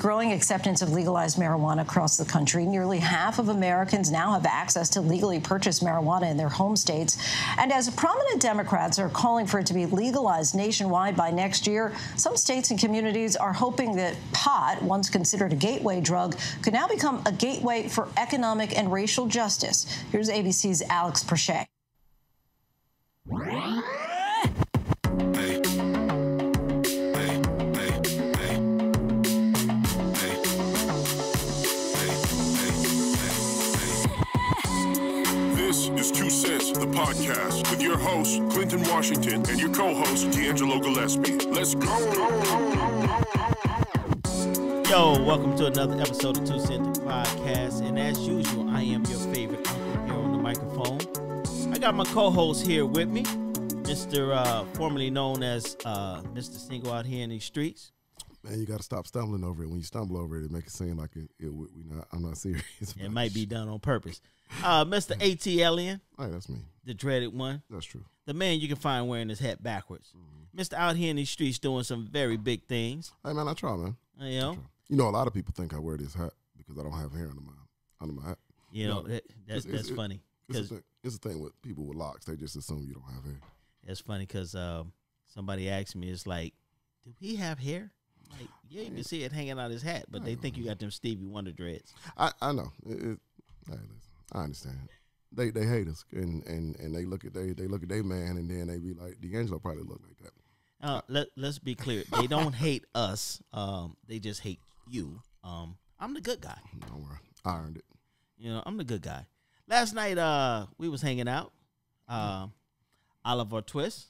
growing acceptance of legalized marijuana across the country. Nearly half of Americans now have access to legally purchased marijuana in their home states. And as prominent Democrats are calling for it to be legalized nationwide by next year, some states and communities are hoping that pot, once considered a gateway drug, could now become a gateway for economic and racial justice. Here's ABC's Alex Perche. This is 2 Cents, the podcast, with your host, Clinton Washington, and your co-host, DeAngelo Gillespie. Let's go! Yo, welcome to another episode of 2 Cents, the podcast. And as usual, I am your favorite uncle here on the microphone. I got my co-host here with me, Mr. Formerly known as Mr. Single out here in these streets. Man, you got to stop stumbling over it. When you stumble over it, it makes it seem like I'm not serious. It might be done on purpose. Mr. A.T. Alien. Hey, that's me. The dreaded one. That's true. The man you can find wearing his hat backwards. Mm-hmm. Mr. Out here in these streets doing some very big things. Hey, man, I try, man. You know? You know, a lot of people think I wear this hat because I don't have hair under my hat. You know, that's funny. It's a thing with people with locks. They just assume you don't have hair. It's funny because somebody asked me, it's like, do he have hair? Like, yeah, you can see it hanging out his hat, but they think you got them Stevie Wonder dreads. I know. Hey, listen, I understand. They hate us, and they look at their man, and then they be like, DeAngelo probably look like that. Let's be clear. They don't hate us. They just hate you. I'm the good guy. Don't worry, I earned it. You know, I'm the good guy. Last night, we was hanging out. Oliver Twist.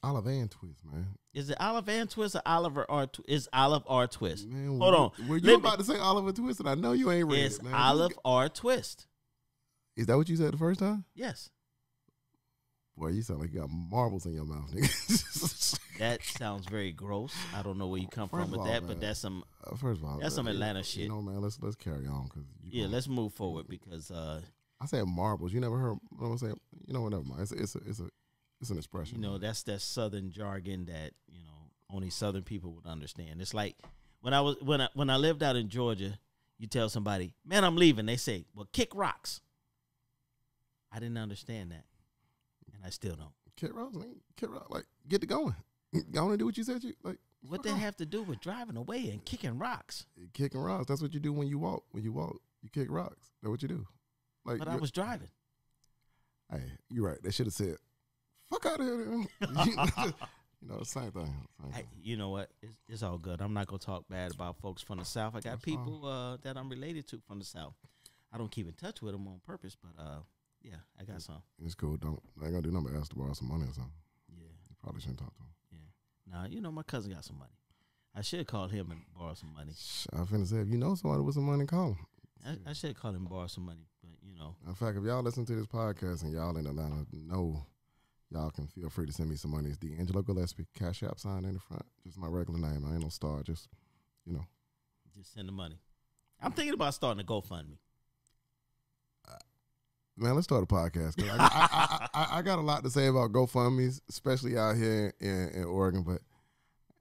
Olive and Twist, man. Is it Olive and Twist or Oliver or Is Olive or Twist? Man, hold on. Were you about to say Oliver Twist? And I know you ain't read it, man. Olive or Twist. Is that what you said the first time? Yes. Boy, you sound like you got marbles in your mouth, nigga. That sounds very gross. I don't know where you come from with that, man, but that's some. First of all, that's some Atlanta shit. You know, man. Let's carry on, cause let's move forward because I said marbles. You never heard what I'm saying? You know what? Never mind. It's an expression. You know, that's that Southern jargon that only Southern people would understand. It's like when I lived out in Georgia, you tell somebody, "Man, I'm leaving." They say, "Well, kick rocks." I didn't understand that, and I still don't. Kick rocks, man. Kick rocks, like get to going. Go on and do what you said. You like. What they have to do with driving away and kicking rocks? Kicking rocks. That's what you do when you walk. When you walk, you kick rocks. That's what you do. Like, but I was driving. Hey, you're right. They should have said, "Fuck out of here." You know, same thing. Hey, you know what? It's all good. I'm not gonna talk bad about folks from the South. I got That's people that I'm related to from the South. I don't keep in touch with them on purpose, but yeah, I got some. It's cool. I ain't gonna do nothing but ask to borrow some money or something. Yeah, you probably shouldn't talk to him. Yeah, now my cousin got some money. I should call him and borrow some money. I finna say, if you know somebody with some money, call him. I should call him and borrow some money, but In fact, if y'all listen to this podcast and y'all in Atlanta, y'all can feel free to send me some money. It's DeAngelo Gillespie, Cash App sign in the front. Just my regular name. I ain't no star. Just send the money. I'm thinking about starting a GoFundMe. Man, let's start a podcast. I got a lot to say about GoFundMes, especially out here in Oregon, but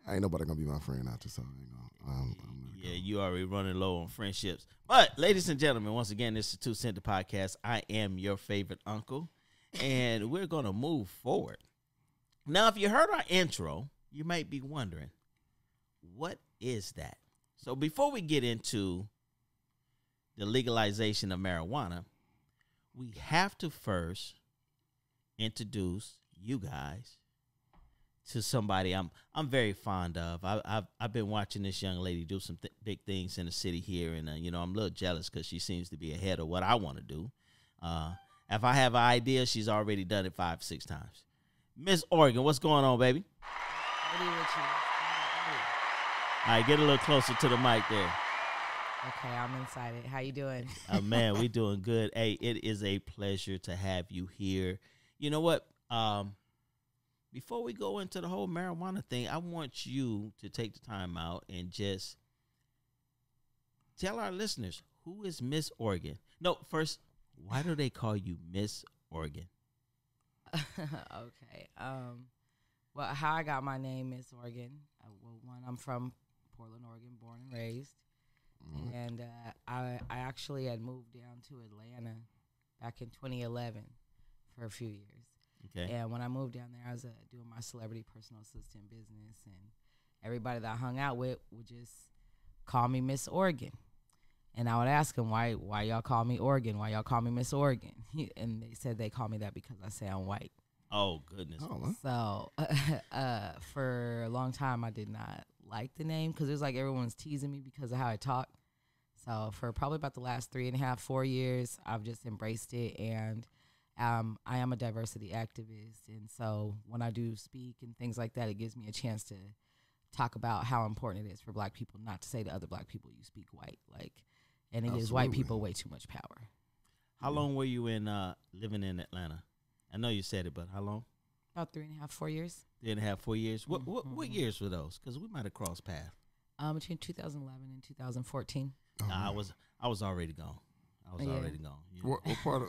ain't nobody gonna be my friend out there, so yeah, you already running low on friendships. But, ladies and gentlemen, once again, this is 2 Cents the podcast. I am your favorite uncle, and we're gonna move forward. Now, if you heard our intro, you might be wondering, what is that? So, before we get into the legalization of marijuana, we have to first introduce you guys to somebody I'm very fond of. I've been watching this young lady do some big things in the city here, and I'm a little jealous because she seems to be ahead of what I want to do. If I have an idea, she's already done it 5-6 times. Miss Oregon, what's going on, baby? What are you with you? All right, get a little closer to the mic there. Okay, I'm excited. How you doing? Man, we doing good. Hey, it is a pleasure to have you here. You know what? Before we go into the whole marijuana thing, I want you to take the time out and just tell our listeners, who is Miss Oregon? No, first, why do they call you Miss Oregon? Okay. Well, how I got my name, Miss Oregon. I'm from Portland, Oregon, born and raised. And I actually had moved down to Atlanta back in 2011 for a few years. Okay. And when I moved down there, I was doing my celebrity personal assistant business, and everybody that I hung out with would just call me Miss Oregon. And I would ask them, why y'all call me Oregon? Why y'all call me Miss Oregon? And they said they call me that because I sound white. Oh, goodness. So for a long time, I did not like the name because it was like everyone's teasing me because of how I talk. So for probably about the last 3.5, 4 years, I've just embraced it. And I am a diversity activist. And so when I do speak and things like that, it gives me a chance to talk about how important it is for black people not to say to other black people, you speak white. And it gives white people way too much power. How long were you living in Atlanta? I know you said it, but how long? About 3.5, 4 years. 3.5, 4 years. What years were those? Because we might have crossed paths. Between 2011 and 2014. I was already gone. Already gone. Yeah. What part of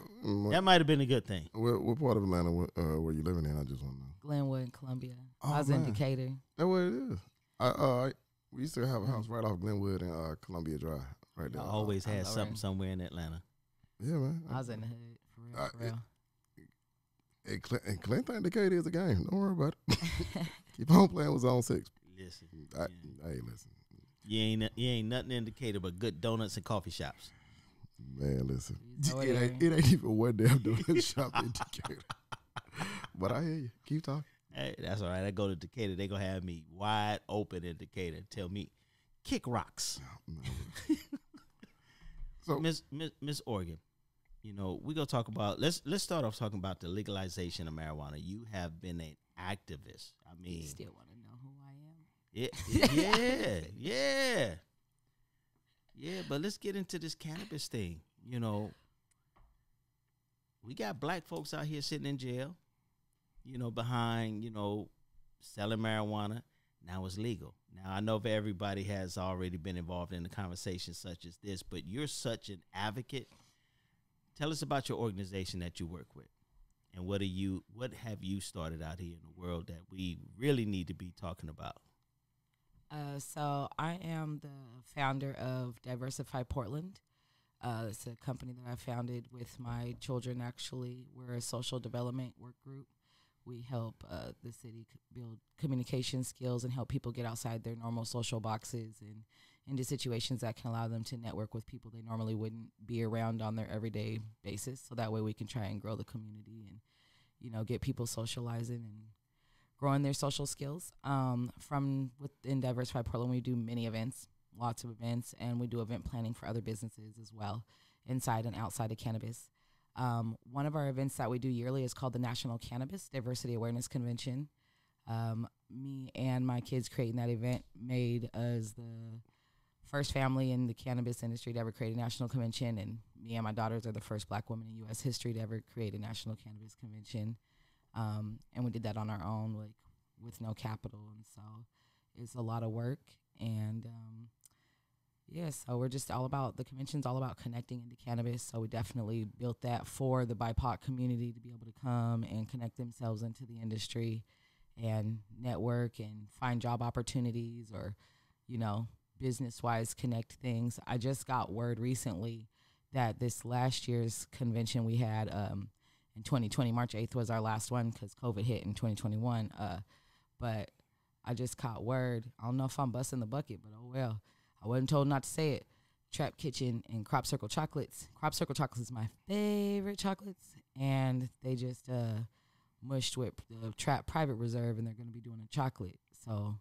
that might have been a good thing. what part of Atlanta were you living in? I just want to know. Glenwood and Columbia. Oh, I was in Decatur. That's what it is. We used to have a house right off Glenwood and Columbia Drive, right there. I always had know, something right? somewhere in Atlanta. Yeah, man. I was in the hood, for real. Hey, Clint think Decatur is a game. Don't worry about it. Keep on playing with Zone 6. Listen, Hey, listen. you ain't nothing in Decatur but good donuts and coffee shops. Man, listen. Over It ain't even one damn donut shop in Decatur. But I hear you. Keep talking. Hey, that's all right. I go to Decatur. They gonna have me wide open in Decatur and tell me, kick rocks. So Miss Oregon, we gonna talk about. Let's start off talking about the legalization of marijuana. You have been an activist. I mean, You still want to know who I am? Yeah. But let's get into this cannabis thing. We got black folks out here sitting in jail. Behind selling marijuana. Now it's legal. Now I know that everybody has already been involved in a conversation such as this, but you're such an advocate. Tell us about your organization that you work with, and what have you started out here in the world that we really need to be talking about? So I am the founder of Diversified Portland. It's a company that I founded with my children, actually. We're a social development work group. We help the city build communication skills and help people get outside their normal social boxes and into situations that can allow them to network with people they normally wouldn't be around on their everyday basis. So that way we can try and grow the community and, get people socializing and growing their social skills. From within Diversified Portland, we do many events, lots of events, and we do event planning for other businesses as well, inside and outside of cannabis. One of our events that we do yearly is called the National Cannabis Diversity Awareness Convention. Me and my kids creating that event made us the first family in the cannabis industry to ever create a national convention, and me and my daughters are the first black women in U.S. history to ever create a national cannabis convention. And we did that on our own, with no capital, and so it's a lot of work. And so we're just all about, the convention's all about connecting into cannabis. So we definitely built that for the BIPOC community to be able to come and connect themselves into the industry and network and find job opportunities or, business-wise connect things. I just got word recently that this last year's convention we had in 2020, March 8th was our last one because COVID hit in 2021. But I just caught word. I don't know if I'm busting the bucket, but oh well. I wasn't told not to say it. Trap Kitchen and Crop Circle Chocolates. Crop Circle Chocolates is my favorite chocolates, and they just mushed with the Trap Private Reserve, and they're going to be doing a chocolate. So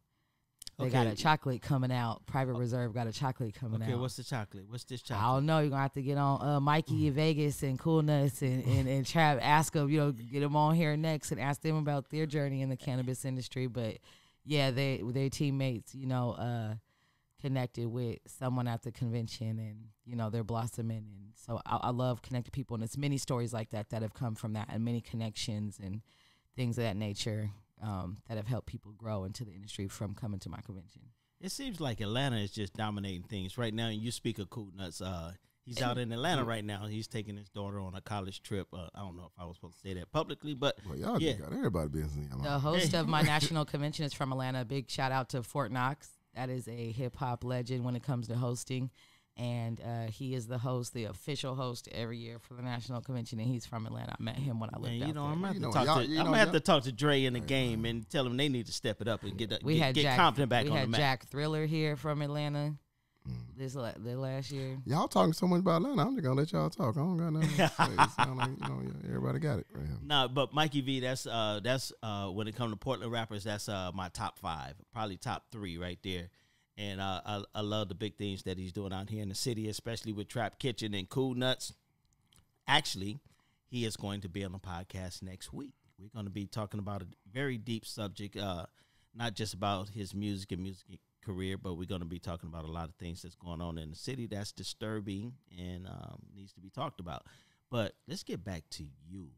they got a chocolate coming out. Private Reserve got a chocolate coming out. Okay, what's the chocolate? What's this chocolate? I don't know. You're going to have to get on Mikey in Vegas and Cool Nuts and Trap. Ask them, get them on here next and ask them about their journey in the cannabis industry. But, yeah, their teammates, connected with someone at the convention, and they're blossoming, and so I love connecting people, and it's many stories like that have come from that, and many connections and things of that nature that have helped people grow into the industry from coming to my convention. It seems like Atlanta is just dominating things right now. And you speak of Cool Nuts. He's out in Atlanta right now. He's taking his daughter on a college trip. I don't know if I was supposed to say that publicly, but y'all just got everybody business. The host of my national convention is from Atlanta. Big shout out to Fort Knox. That is a hip hop legend when it comes to hosting. And he is the host, the official host every year for the national convention, and he's from Atlanta. I met him when I lived out there. I'm gonna have to talk to Dre in the game and tell them they need to step it up and get confident back on the map. We had Jack Thriller here from Atlanta the last year. Y'all talking so much about Atlanta. I'm just gonna let y'all talk. I don't got nothing to say. It sound like everybody got it right here. No, but Mikey V, that's when it comes to Portland rappers, that's my top 5, probably top 3 right there. And I love the big things that he's doing out here in the city, especially with Trap Kitchen and Cool Nuts. Actually, he is going to be on the podcast next week. We're going to be talking about a very deep subject, not just about his music and music career, but we're going to be talking about a lot of things that's going on in the city that's disturbing and needs to be talked about. But let's get back to you.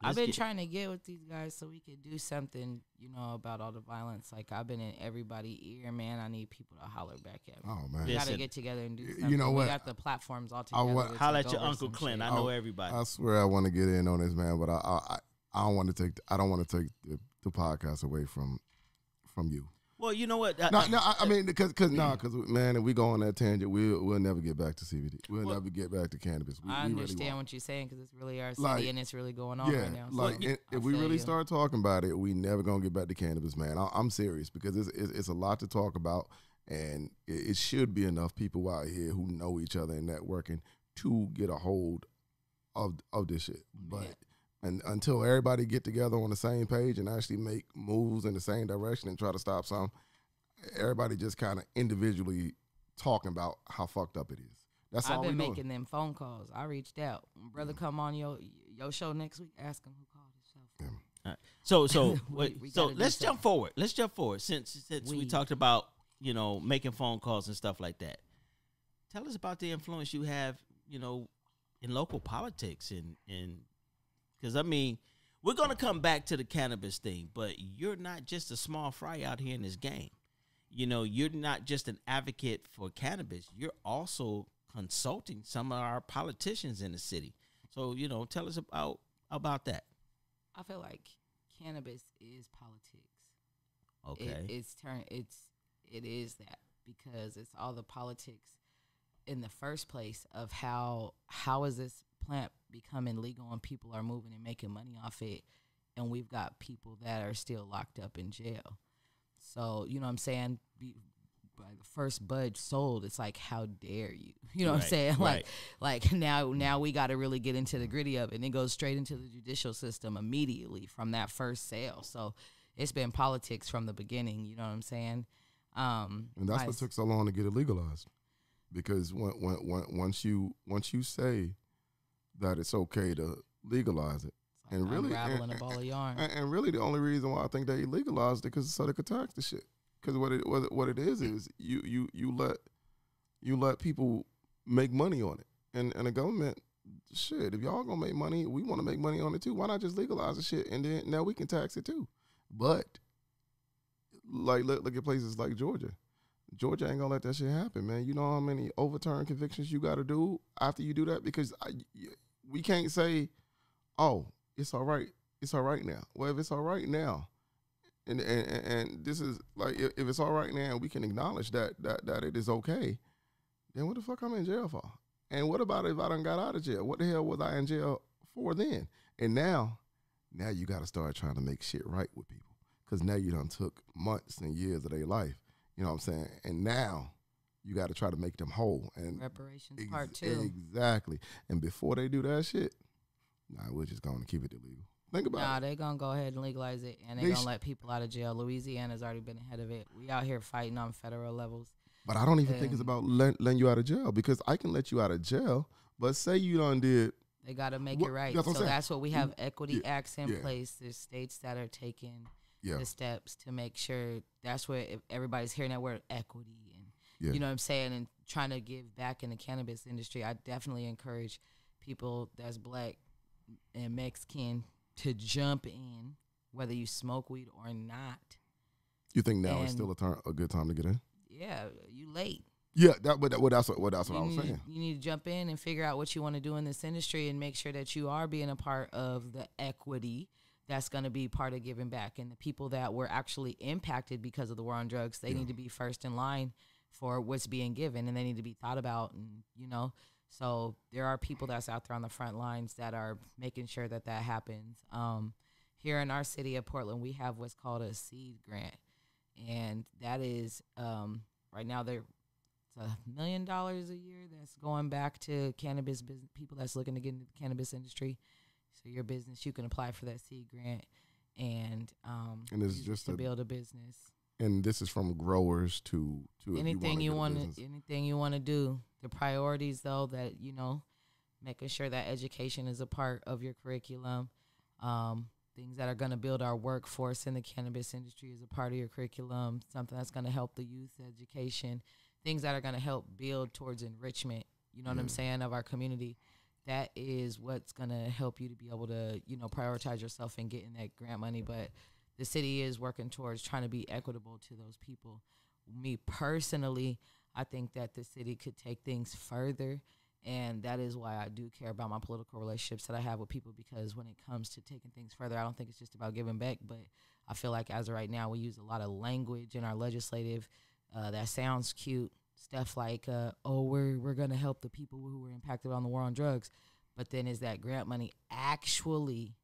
I've been trying to get with these guys so we could do something, about all the violence. Like, I've been in everybody's ear, man. I need people to holler back at me. Oh, man. We got to get together and do something. You know what? We got the platforms all together. Holler at your Uncle Clint. I know everybody. I swear I want to get in on this, man, but I don't want to take the podcast away from you. Well, you know what? I mean, because man, if we go on that tangent, we'll never get back to CBD. We'll never get back to cannabis. I understand what you're saying because it's really our city and it's really going on right now. So if we really start talking about it, we never gonna get back to cannabis, man. I'm serious because it's a lot to talk about, and it should be enough people out here who know each other and networking to get a hold of this shit. But and until everybody get together on the same page and actually make moves in the same direction and try to stop some, everybody just kind of individually talking about how fucked up it is. That's all I've been we making them phone calls. I reached out. When brother come on your show next week, ask him who called his show. Yeah. All right. So let's jump forward. Let's jump forward since we talked about making phone calls and stuff like that. Tell us about the influence you have in local politics and because, I mean, we're going to come back to the cannabis thing, but you're not just a small fry out here in this game. You're not just an advocate for cannabis. You're also consulting some of our politicians in the city. So, tell us about that. I feel like cannabis is politics. Okay. It is that because it's all the politics in the first place of how is this plant becoming legal and people are moving and making money off it, and we've got people that are still locked up in jail. So, you know what I'm saying? By the first bud sold, it's like, how dare you? You know what I'm saying? Right. Like now we got to really get into the gritty of it, and it goes straight into the judicial system immediately from that first sale. So it's been politics from the beginning. You know what I'm saying? And that's what took so long to get it legalized, because once you say that it's okay to legalize it, like and really unraveling a ball of yarn. And really, the only reason why I think they legalized it because so they could tax the shit. Because what it is you let people make money on it, and the government, shit. If y'all gonna make money, we want to make money on it too. Why not just legalize the shit and then now we can tax it too? But like look at places like Georgia. Georgia ain't gonna let that shit happen, man. You know how many overturned convictions you got to do after you do that? Because we can't say, oh, it's all right now. Well, if it's all right now, and this is like, if it's all right now, we can acknowledge that it is okay. Then what the fuck I'm in jail for? And what about if I done got out of jail? What the hell was I in jail for then? And now you got to start trying to make shit right with people, because now you done took months and years of their life. You know what I'm saying? And now you got to try to make them whole. And reparations part 2. Exactly. And before they do that shit, we're just going to keep it illegal. Think about it. Nah, they're going to go ahead and legalize it, and they're going to let people out of jail. Louisiana's already been ahead of it. We out here fighting on federal levels. But I don't even think it's about letting you out of jail, because I can let you out of jail, but say you done did. They got to make it right. So that's what we have equity acts in place. There's states that are taking the steps to make sure. That's where everybody's hearing that word equity, and you know what I'm saying, and trying to give back in the cannabis industry. I definitely encourage people that's black and Mexican to jump in, whether you smoke weed or not. You think now is still a good time to get in? Yeah, you late. Yeah, that's what I was saying. You need to jump in and figure out what you want to do in this industry and make sure that you are being a part of the equity that's going to be part of giving back. And the people that were actually impacted because of the war on drugs, they need to be first in line for what's being given, and they need to be thought about. And, you know, so there are people that's out there on the front lines that are making sure that that happens. Here in our city of Portland, we have what's called a seed grant. And that is, right now, it's $1 million a year that's going back to cannabis business, people that's looking to get into the cannabis industry. So your business, you can apply for that seed grant and it's just to build a business. And this is from growers to anything you want to do. The priorities, though, that, you know, making sure that education is a part of your curriculum. Things that are going to build our workforce in the cannabis industry is a part of your curriculum. Something that's going to help the youth education. Things that are going to help build towards enrichment, you know what I'm saying, of our community. That is what's going to help you to be able to, you know, prioritize yourself and getting that grant money. But the city is working towards trying to be equitable to those people. Me personally, I think that the city could take things further, and that is why I do care about my political relationships that I have with people, because when it comes to taking things further, I don't think it's just about giving back, but I feel like as of right now, we use a lot of language in our legislative that sounds cute, stuff like, we're going to help the people who were impacted on the war on drugs, but then is that grant money actually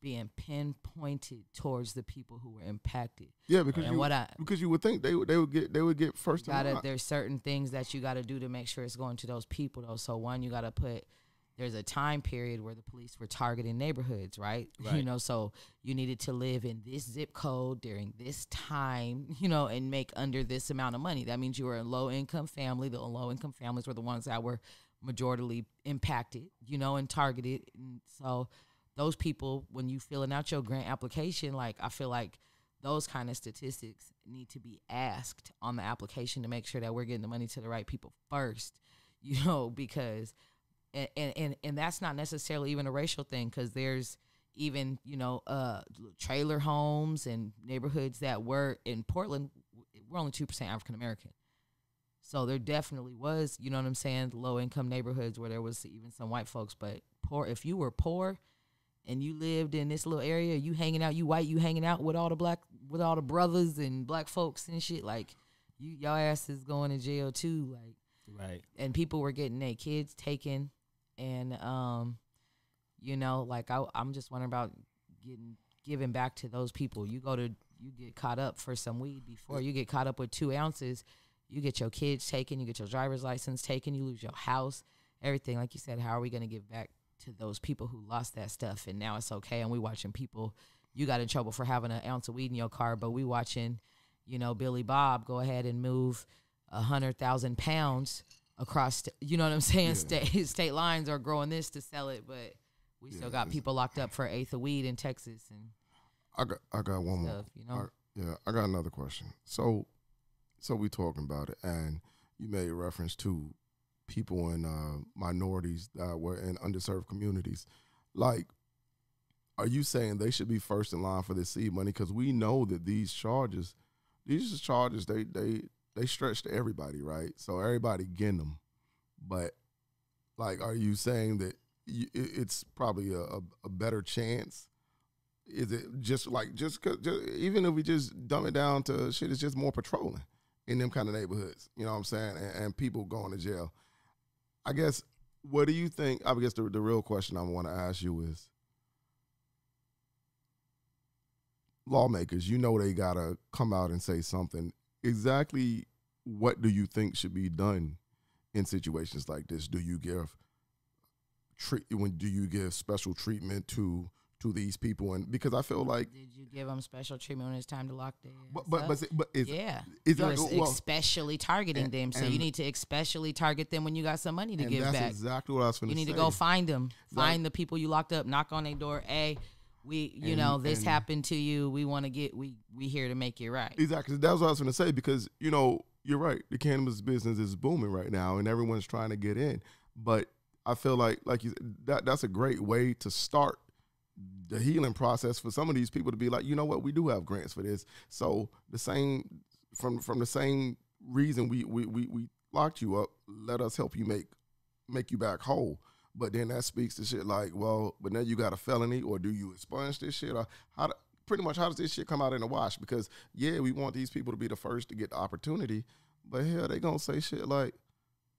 being pinpointed towards the people who were impacted? Yeah, because you would think they would get first. There's certain things that you got to do to make sure it's going to those people, though. So one, you got to put. There's a time period where the police were targeting neighborhoods, right? You know, so you needed to live in this zip code during this time, you know, and make under this amount of money. That means you were a low income family. The low income families were the ones that were majorly impacted, you know, and targeted. And so those people, when you filling out your grant application, like, I feel like those kind of statistics need to be asked on the application to make sure that we're getting the money to the right people first, you know, because, and that's not necessarily even a racial thing, because there's even, you know, trailer homes and neighborhoods that were in Portland, we're only 2% African American. So there definitely was, you know what I'm saying, low income neighborhoods where there was even some white folks, but if you were poor and you lived in this little area, you hanging out, you white, you hanging out with all the brothers and black folks and shit, like, y'all ass is going to jail too, like, right. And people were getting their kids taken, and you know, like, I'm just wondering about giving back to those people. You get caught up for some weed before you get caught up with 2 ounces, you get your kids taken, you get your driver's license taken, you lose your house, everything. Like you said, how are we going to give back to those people who lost that stuff? And now it's okay, and we watching people, you got in trouble for having an ounce of weed in your car, but we watching, you know, Billy Bob go ahead and move 100,000 pounds across, you know what I'm saying, state lines, or growing this to sell it, but we still got people locked up for an eighth of weed in Texas. And I got one more, you know? I got another question. So we talking about it, and you made reference to people in minorities that were in underserved communities. Like, are you saying they should be first in line for this seed money? Because we know that these charges, they stretch to everybody, right? So everybody getting them. But, like, are you saying that it's probably a better chance? Is it just even if we just dumb it down to shit, it's just more patrolling in them kind of neighborhoods, you know what I'm saying, and people going to jail. I guess, what do you think? I guess the real question I want to ask you is, lawmakers, you know, they got to come out and say something. Exactly what do you think should be done in situations like this? Do you give special treatment to these people? And because I feel like, did you give them special treatment when it's time to lock them? Especially targeting them. So you need to especially target them when you got some money to give back. That's exactly what I was going to say. You need to go find them, find the people you locked up, knock on their door. Hey, this happened to you. We want to we here to make it right. Exactly. That's what I was going to say, because, you know, you're right. The cannabis business is booming right now, and everyone's trying to get in. But I feel like you, that's a great way to start the healing process for some of these people, to be like, you know what, we do have grants for this. So the same from the same reason we locked you up, let us help you make you back whole. But then that speaks to shit like, well, but now you got a felony, or do you expunge this shit? Or how does this shit come out in the wash? Because, yeah, we want these people to be the first to get the opportunity, But hell, they gonna say shit like,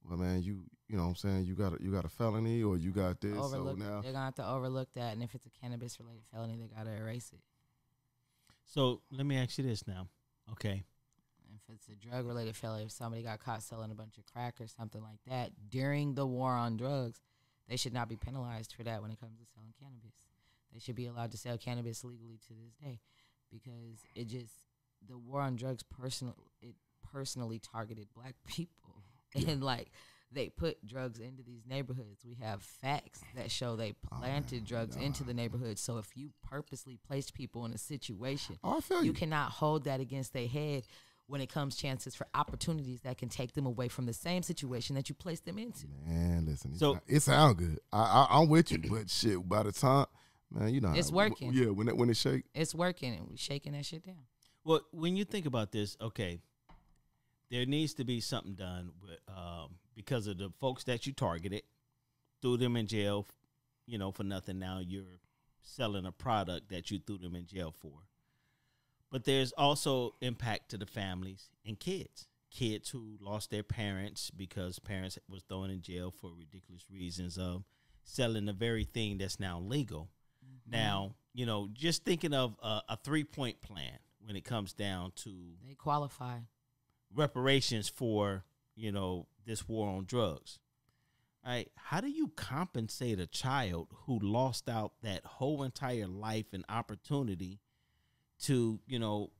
well, man, you know what I'm saying, you got a felony or you got this. So now they're gonna have to overlook that, and if it's a cannabis related felony, they gotta erase it. So let me ask you this now, okay? If it's a drug related felony, if somebody got caught selling a bunch of crack or something like that during the war on drugs, they should not be penalized for that when it comes to selling cannabis. They should be allowed to sell cannabis legally to this day, because the war on drugs personally targeted black people. And like, they put drugs into these neighborhoods. We have facts that show they planted drugs into the neighborhood. So if you purposely placed people in a situation, you cannot hold that against their head when it comes chances for opportunities that can take them away from the same situation that you placed them into. Man, listen, it sounds good. I'm with you, but shit, by the time, man, you know, it's working. Yeah, when it shake, it's working, and we shaking that shit down. Well, when you think about this, okay, there needs to be something done with, because of the folks that you targeted, threw them in jail, you know, for nothing. Now you're selling a product that you threw them in jail for. But there's also impact to the families and kids who lost their parents because parents was thrown in jail for ridiculous reasons of selling the very thing that's now legal. Mm-hmm. Now, you know, just thinking of a 3-point plan when it comes down to they qualify reparations for, you know, this war on drugs. Right? How do you compensate a child who lost out that whole entire life and opportunity to, you know,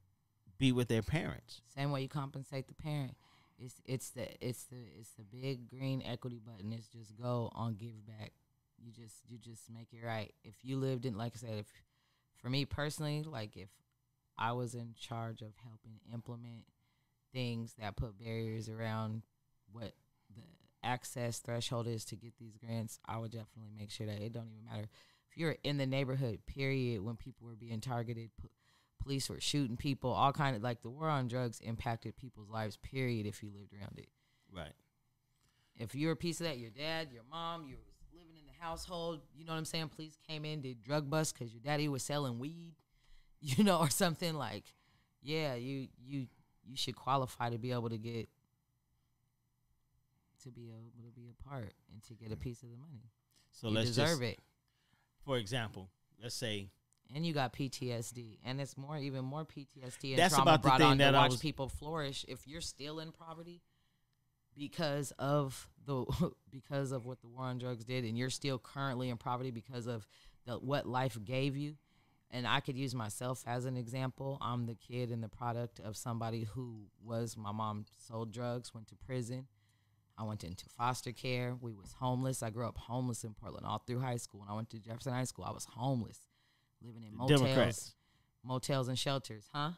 be with their parents? Same way you compensate the parent. It's the big green equity button. It's just go on give back. You just make it right. If you lived in, like I said, for me personally, like if I was in charge of helping implement things that put barriers around what the access threshold is to get these grants, I would definitely make sure that it don't even matter if you're in the neighborhood, period, when people were being targeted, police were shooting people, all kind of, like, the war on drugs impacted people's lives, period, if you lived around it. Right. If you're a piece of that, your dad, your mom, you was living in the household, you know what I'm saying, police came in, did drug busts because your daddy was selling weed, you know, or something, like, yeah, you should qualify to be able to get, to be able to be a part and to get a piece of the money. So you let's deserve it. For example, let's say, and you got PTSD, and it's even more PTSD and that's trauma about the brought thing on that to I watch was, people flourish. If you're still in poverty because of what the war on drugs did, and you're still currently in poverty because of what life gave you. And I could use myself as an example. I'm the kid and the product of somebody who my mom sold drugs, went to prison. I went into foster care. We was homeless. I grew up homeless in Portland all through high school. When I went to Jefferson High School, I was homeless, living in motels and shelters, huh?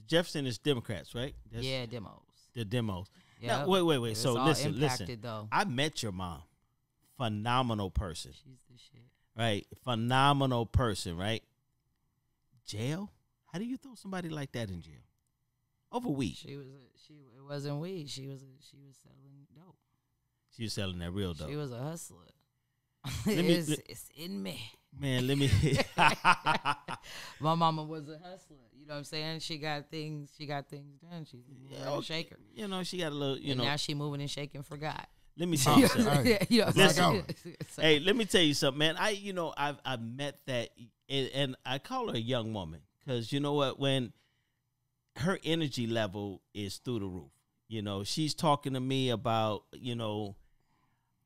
Jefferson is Democrats, right? Yeah, demos. The demos. Yeah. Wait. It's So all listen. though. I met your mom. Phenomenal person. She's the shit. Right? Phenomenal person, right? Jail? How do you throw somebody like that in jail? Over weed. It wasn't weed. She was selling dope. She was selling that real dope. She was a hustler. It's in me. Man, let me. My mama was a hustler. You know what I'm saying? She got things done. She's a shaker. You know, she got a little. And now she moving and shaking for God. Let me tell you something. Listen, hey, let me tell you something, man. I've met that, and I call her a young woman because you know what, when her energy level is through the roof. You know, she's talking to me about, you know,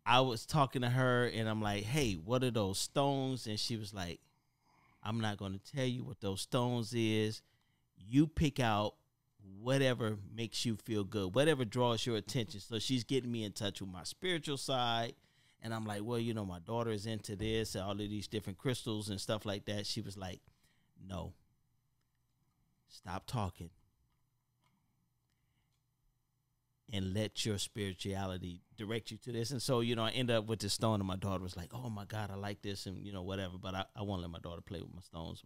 I was talking to her and I'm like, hey, what are those stones? And she was like, I'm not going to tell you what those stones is. You pick out whatever makes you feel good, whatever draws your attention. So she's getting me in touch with my spiritual side. And I'm like, well, you know, my daughter is into this, all of these different crystals and stuff like that. She was like, no, stop talking and let your spirituality direct you to this. And so, you know, I end up with this stone and my daughter was like, oh my God, I like this. And, you know, whatever, but I won't let my daughter play with my stones.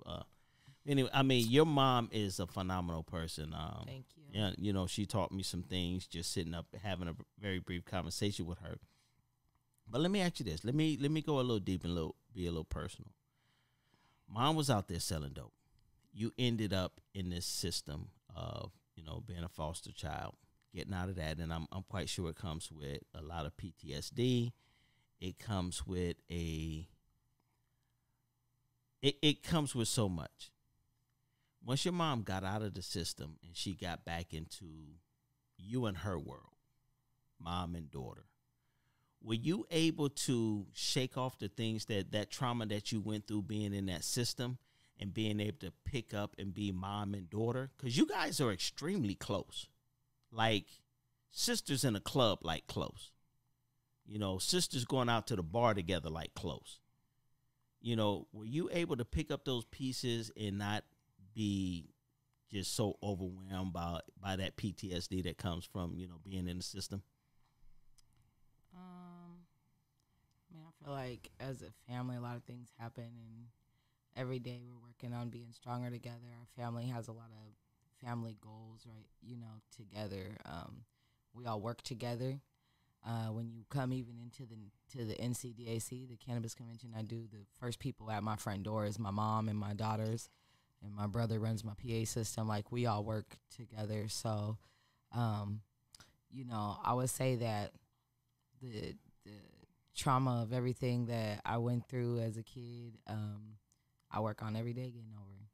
Anyway, I mean, your mom is a phenomenal person. Thank you. Yeah, you know, she taught me some things just sitting up, having a very brief conversation with her. But let me ask you this. Let me go a little deep and be a little personal. Mom was out there selling dope. You ended up in this system of, you know, being a foster child. getting out of that, and I'm quite sure it comes with a lot of PTSD. It comes with it comes with so much. Once your mom got out of the system and she got back into you and her world, mom and daughter, were you able to shake off the things that trauma that you went through being in that system and being able to pick up and be mom and daughter? Because you guys are extremely close. Like sisters in a club, like close. You know, sisters going out to the bar together, like close. You know, were you able to pick up those pieces and not be just so overwhelmed by that PTSD that comes from, you know, being in the system? I mean, I feel like as a family, a lot of things happen, and every day we're working on being stronger together. Our family has a lot of family goals, right? You know, together. We all work together. When you come even into the NCDAC, the Cannabis Convention, the first people at my front door is my mom and my daughters, and my brother runs my PA system. Like, we all work together. So, you know, I would say that the trauma of everything that I went through as a kid, I work on every day getting over.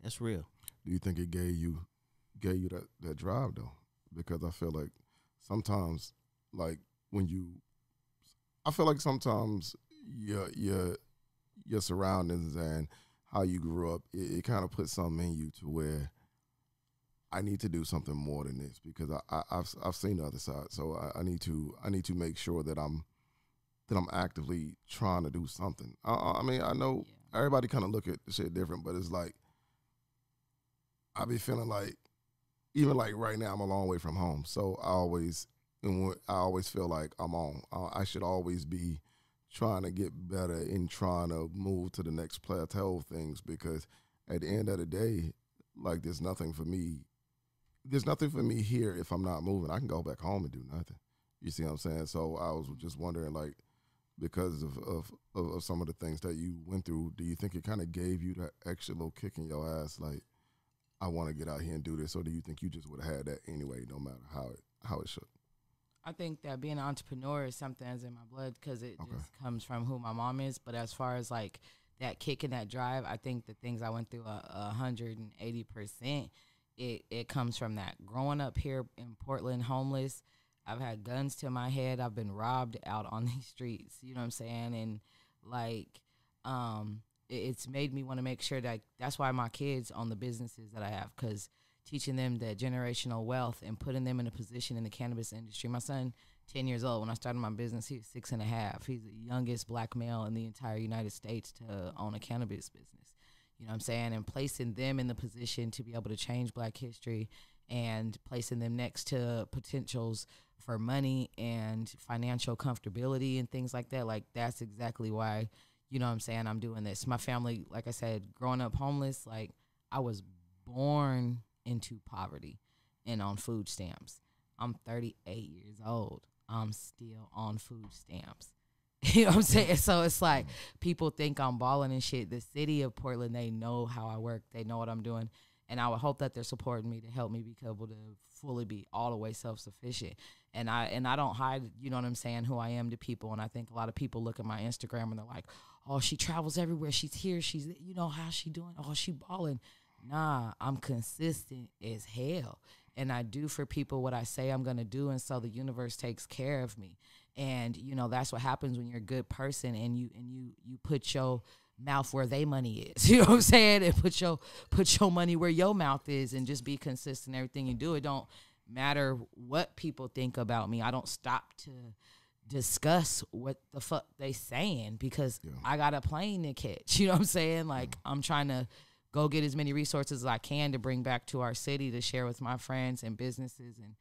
That's real. Do you think it gave you that drive though? Because I feel like sometimes, like I feel like sometimes your surroundings and how you grew up, it kind of puts something in you to where I need to do something more than this, because I've seen the other side. So I need to make sure that I'm actively trying to do something. I mean, I know everybody kind of look at the shit different, but it's like I be feeling like, even like right now, I'm a long way from home. So I always feel like I'm on. I should always be trying to get better and trying to move to the next plateau of things, because at the end of the day, like, there's nothing for me here if I'm not moving. I can go back home and do nothing. You see what I'm saying? So I was just wondering, like, because of some of the things that you went through, do you think it kind of gave you that extra little kick in your ass, like, I want to get out here and do this, or do you think you just would have had that anyway, no matter how it shook? I think that being an entrepreneur is something that's in my blood, because it just comes from who my mom is. But as far as like that kick and that drive, I think the things I went through 180%, it comes from that. Growing up here in Portland, homeless, I've had guns to my head. I've been robbed out on these streets. You know what I'm saying? And like, it's made me want to make sure that that's why my kids own the businesses that I have, because teaching them that generational wealth and putting them in a position in the cannabis industry. My son, 10 years old, when I started my business, he was 6.5. He's the youngest black male in the entire United States to own a cannabis business. You know what I'm saying? And placing them in the position to be able to change black history, and placing them next to potentials for money and financial comfortability and things like that. Like, that's exactly why, you know what I'm saying, I'm doing this. My family, like I said, growing up homeless, like, I was born into poverty and on food stamps. I'm 38 years old. I'm still on food stamps. You know what I'm saying? So it's like, people think I'm balling and shit. The city of Portland, they know how I work. They know what I'm doing. And I would hope that they're supporting me to help me be able to fully be all the way self-sufficient. And I don't hide, you know what I'm saying, who I am to people. And I think a lot of people look at my Instagram and they're like, oh, she travels everywhere. She's here. She's, you know, how's she doing? Oh, she balling. Nah, I'm consistent as hell. And I do for people what I say I'm going to do. And so the universe takes care of me. And, you know, that's what happens when you're a good person and you put your mouth where they money is. You know what I'm saying? And put your money where your mouth is, and just be consistent in everything you do. It don't matter what people think about me. I don't stop to discuss what the fuck they saying, because I got a plane to catch. You know what I'm saying? Like, I'm trying to go get as many resources as I can to bring back to our city to share with my friends and businesses and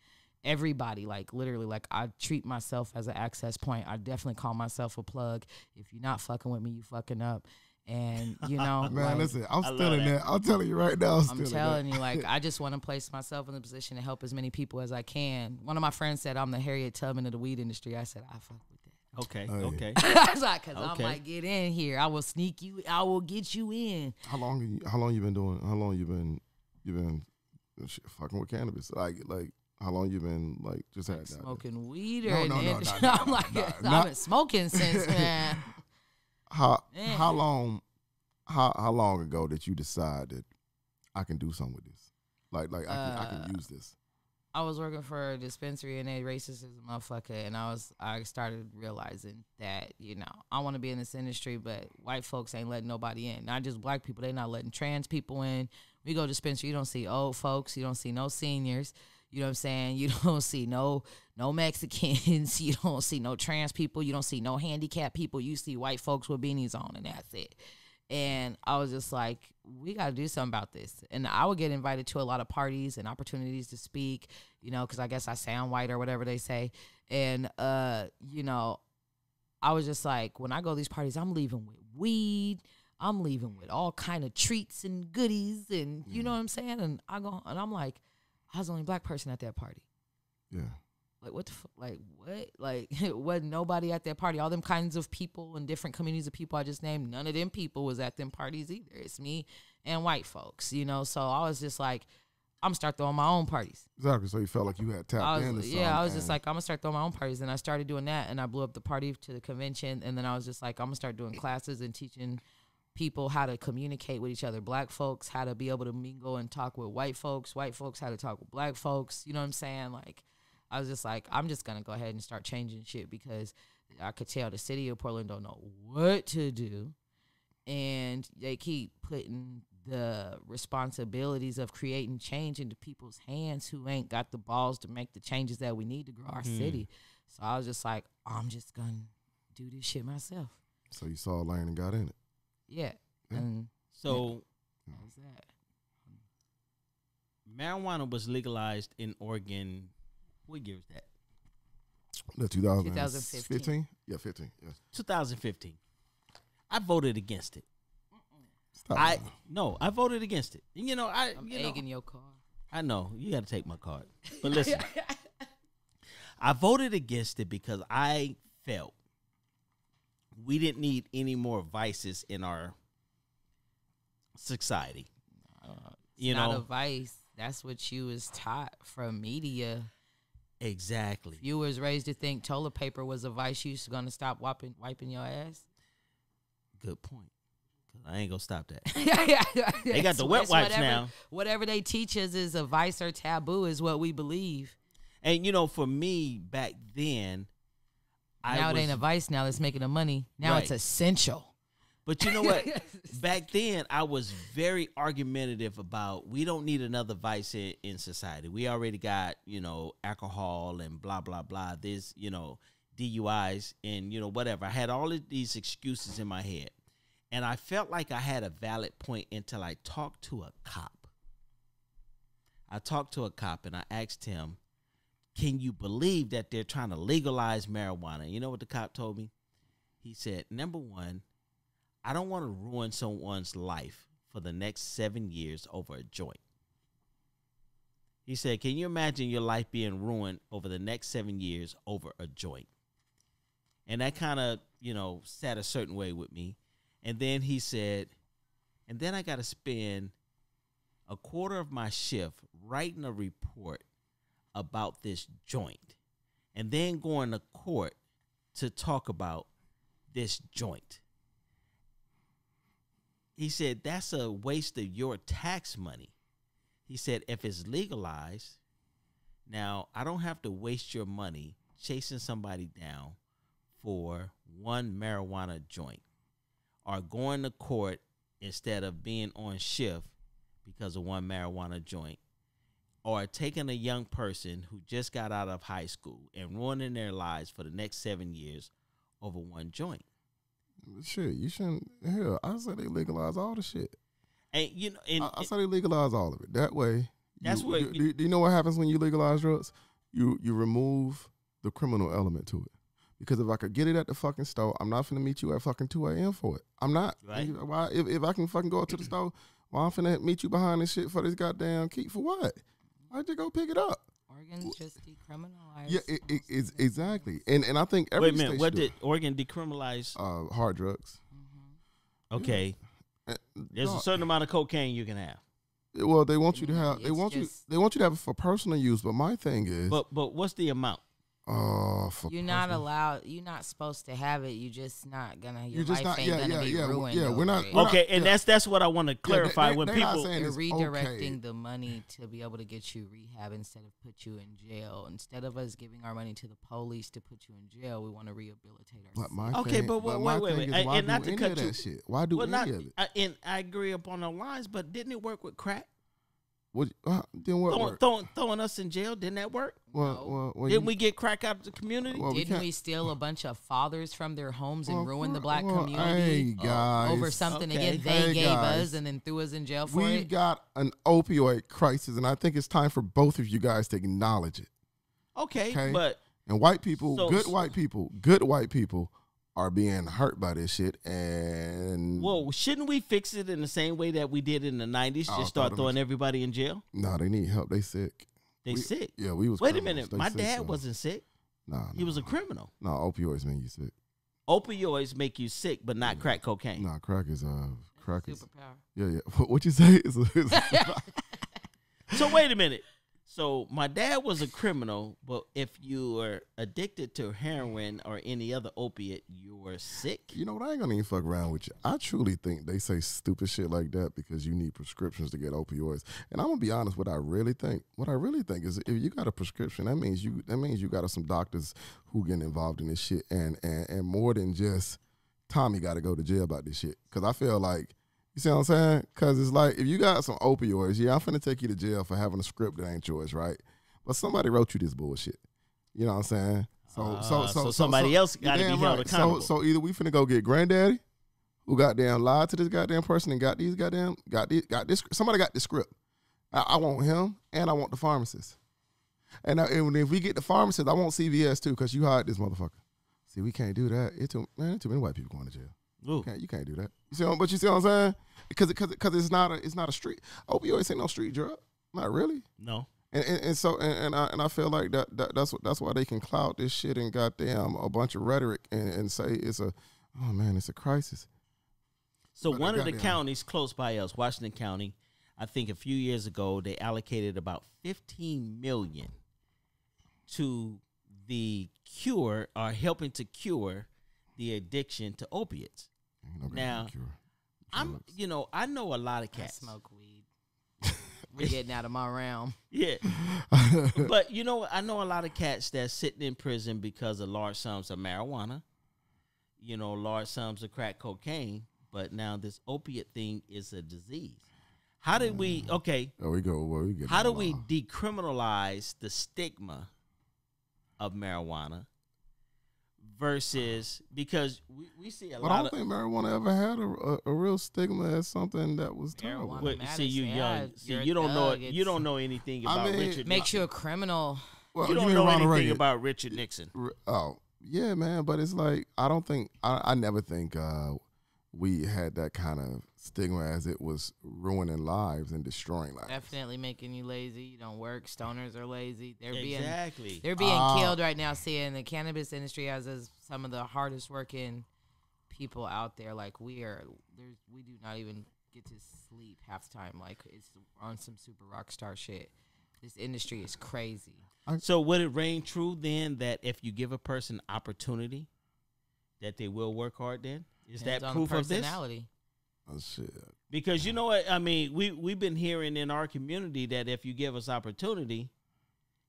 everybody. Like, literally, like, I treat myself as an access point. I definitely call myself a plug. If you're not fucking with me, you fucking up. And, you know, man, like, listen, I'm still in that. I'm telling you right now, I'm telling you, like, I just want to place myself in the position to help as many people as I can. One of my friends said I'm the Harriet Tubman of the weed industry. I said, I fuck with that. Okay, Oh, okay. I was like, because I might get in here. I will sneak you. I will get you in. How long you been doing? How long you been fucking with cannabis? Like How long you been like just had that? Smoking weed No, or no, no, I'm like, I've been smoking since, man. How long ago did you decide that I can do something with this? Like I can use this. I was working for a dispensary and they racist as a motherfucker, and I started realizing that, I want to be in this industry, but white folks ain't letting nobody in. Not just black people, they not letting trans people in. We go to dispensary, you don't see old folks, you don't see no seniors, you know what I'm saying? You don't see no Mexicans, you don't see no trans people, you don't see no handicapped people, you see white folks with beanies on, and that's it. And I was just like, we got to do something about this. And I would get invited to a lot of parties and opportunities to speak, because I guess I sound white or whatever they say. And, I was just like, when I go to these parties, I'm leaving with weed. I'm leaving with all kind of treats and goodies. And you know what I'm saying? And I'm like, I was the only black person at that party. Yeah. Like, what the fuck? Like, what? Like, it wasn't nobody at that party. All them kinds of people and different communities of people I just named, none of them people was at them parties either. It's me and white folks, So I was just like, I'm going to start throwing my own parties. Exactly. So you felt like you had tapped into something. Yeah, I was just like, I'm going to start throwing my own parties. And I started doing that, and I blew up the party to the convention. And then I was just like, I'm going to start doing classes and teaching people how to communicate with each other. Black folks, how to be able to mingle and talk with white folks how to talk with black folks. You know what I'm saying? Like, I was just like, I'm just going to go ahead and start changing shit, because I could tell the city of Portland don't know what to do. And they keep putting the responsibilities of creating change into people's hands who ain't got the balls to make the changes that we need to grow our city. So I was just like, I'm just going to do this shit myself. So you saw a lane and got in it. Yeah. Yeah. And So that was that. Marijuana was legalized in Oregon. What year was that? The 2015? Yeah, 15. Yeah. 2015. I voted against it. Stop. I voted against it. I'm egging your car. I know you got to take my card, but listen, I voted against it because I felt we didn't need any more vices in our society. It's not a vice. That's what you was taught from media. Exactly. You was raised to think toilet paper was a vice. You was gonna stop wiping your ass. Good point. I ain't gonna stop that. They got the wet wipes now. Whatever they teach us is a vice or taboo is what we believe. And for me back then, it ain't a vice. Now it's making the money. Now Right. It's essential. But you know what? Back then, I was very argumentative about we don't need another vice in society. We already got, alcohol and blah, blah, blah. This, DUIs and, whatever. I had all of these excuses in my head. And I felt like I had a valid point until I talked to a cop. I talked to a cop and I asked him, can you believe that they're trying to legalize marijuana? You know what the cop told me? He said, number one, I don't want to ruin someone's life for the next 7 years over a joint. He said, can you imagine your life being ruined over the next 7 years over a joint? And that kind of, sat a certain way with me. And then he said, and then I got to spend a quarter of my shift writing a report about this joint and then going to court to talk about this joint. He said, that's a waste of your tax money. He said, if it's legalized, now I don't have to waste your money chasing somebody down for one marijuana joint or going to court instead of being on shift because of one marijuana joint, or taking a young person who just got out of high school and ruining their lives for the next 7 years over one joint. Shit, you shouldn't. Hell, I say they legalize all the shit. And I say they legalize all of it. That way, that's what. Do you know what happens when you legalize drugs? You remove the criminal element to it. Because if I could get it at the fucking store, I'm not finna meet you at fucking 2 a.m. for it. I'm not. Right. Why? If I can fucking go up to the store, why I'm finna meet you behind this shit for this goddamn key for what? I just go pick it up. Oregon just decriminalized. Yeah, it's exactly. And I think every Wait a minute, state what did Oregon decriminalize? Hard drugs. Okay. Yeah. There's a certain amount of cocaine you can have. Well, they want you to have. They It's want you. just- They want you to have it for personal use. But my thing is, But what's the amount? for You're not allowed. You're not supposed to have it. You just not gonna. Your You're just life not- ain't gonna be ruined. yeah, we're over not- it. we're Okay, not- and yeah. that's what I want to clarify when they're not people. saying They're it's redirecting okay. the money to be able to get you rehab instead of put you in jail. Instead of us giving our money to the police to put you in jail, we want to rehabilitate But ourselves. my Okay, thing, but my wait, thing wait. is, why And do not to any cut of you- that shit? Why do Well, any not, of it? and I agree upon the lines, but didn't it work with crack? What? Then what? work? Throwing us in jail, didn't that work? Well, Didn't we get crack out of the community? Well, Didn't can't- we steal a bunch of fathers from their homes and Well, ruin the well, black well, community hey, guys. over something Okay. again they Hey, gave guys. us and then threw us in jail for We've it? got an opioid crisis, and I think it's time for both of you guys to acknowledge it. Okay, Okay. but And white people, So- good white people are being hurt by this shit. And well, shouldn't we fix it in the same way that we did in the 90s? Oh, Just thought start it throwing was- everybody in jail? no, they need help. They sick. They We- sick. Yeah, we was. Wait a criminals. minute. They My sick, dad so- wasn't sick. Nah, He was a criminal. No, opioids make you sick. Opioids make you sick, but not crack cocaine. Nah, crack is crack is. Superpower. Yeah. What you say is So wait a minute. So my dad was a criminal, but if you were addicted to heroin or any other opiate, you were sick. You know what? I ain't gonna even fuck around with you. I truly think they say stupid shit like that because you need prescriptions to get opioids. And I'm gonna be honest. What I really think is, if you got a prescription, that means you got some doctors who get involved in this shit, and more than just Tommy got to go to jail about this shit. Because I feel like, you see what I'm saying? Because it's like, if you got some opioids, yeah, I'm finna take you to jail for having a script that ain't yours, right? But somebody wrote you this bullshit. You know what I'm saying? So somebody else gotta you're be damn held right. accountable. So either we finna go get granddaddy, who goddamn lied to this goddamn person and got this. Somebody got this script. I want him, and I want the pharmacist. And if we get the pharmacist, I want CVS too, because you hired this motherfucker. See, we can't do that. Too many white people going to jail. Ooh. You can't do that. But you see what I'm saying? Because it's not a street. Opioids ain't no street drug. Not really. No. And I feel like that's why they can cloud this shit and goddamn a bunch of rhetoric and say it's a crisis. So But one of the goddamn- counties close by us, Washington County, I think a few years ago they allocated about $15 million to the cure or helping to cure the addiction to opiates. Ain't no Now, goddamn cure. I know a lot of I cats. smoke weed. We're getting out of my realm. Yeah. But I know a lot of cats that's sitting in prison because of large sums of marijuana, large sums of crack cocaine, but now this opiate thing is a disease. How did we There we go. Well, we get how do we decriminalize the stigma of marijuana versus, because we see a But I lot don't of think marijuana ever had a real stigma as something that was terrible. Marijuana Well, matters, see, you yeah, young. See, you're a you don't know thug, you it's- don't know anything I about mean, Richard. Makes Nixon. you a criminal. Well, You don't mean know Ronald anything Reagan. about Richard Nixon. Oh, yeah, man. But it's like, I never think we had that kind of stigma as it was ruining lives and destroying lives. Definitely making you lazy. You don't work. Stoners are lazy. They're Exactly. being killed right now. Seeing the cannabis industry as some of the hardest working people out there. Like we do not even get to sleep half the time. Like it's on some super rock star shit. This industry is crazy. So would it reign true then that if you give a person opportunity, that they will work hard? Then is Depends that on proof the of this? personality. Oh, shit. Because you know what I mean, we've been hearing in our community that if you give us opportunity,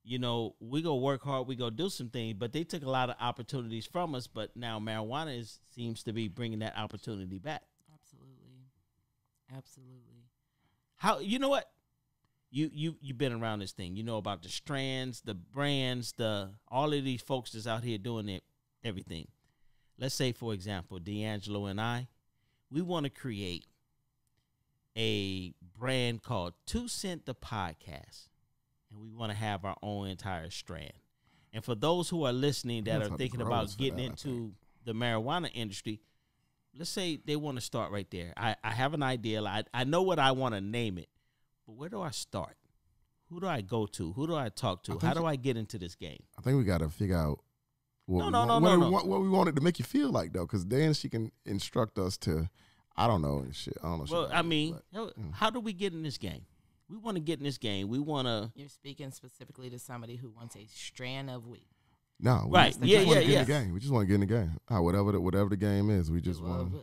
we go work hard, we go do some things. But they took a lot of opportunities from us. But now marijuana seems to be bringing that opportunity back. Absolutely. How you know what? You've been around this thing. You know about the strands, the brands, all of these folks that's out here doing it, everything. Let's say, for example, DeAngelo and I, we want to create a brand called 2 Cent the Podcast, and we want to have our own entire strand. And for those who are listening that are thinking about getting into the marijuana industry, let's say they want to start right there. I have an idea. I know what I want to name it. But where do I start? Who do I go to? Who do I talk to? How do I get into this game? I think we got to figure out what we wanted to make you feel like, though, because then she can instruct us to, I don't know, and shit. I don't know. Well, shit I like mean, that, but, how do we get in this game? We want to get in this game. We want to. You're speaking specifically to somebody who wants a strand of weed. No, Right. We just want to get in the game. We just want to get in the game. Whatever the game is, we just want.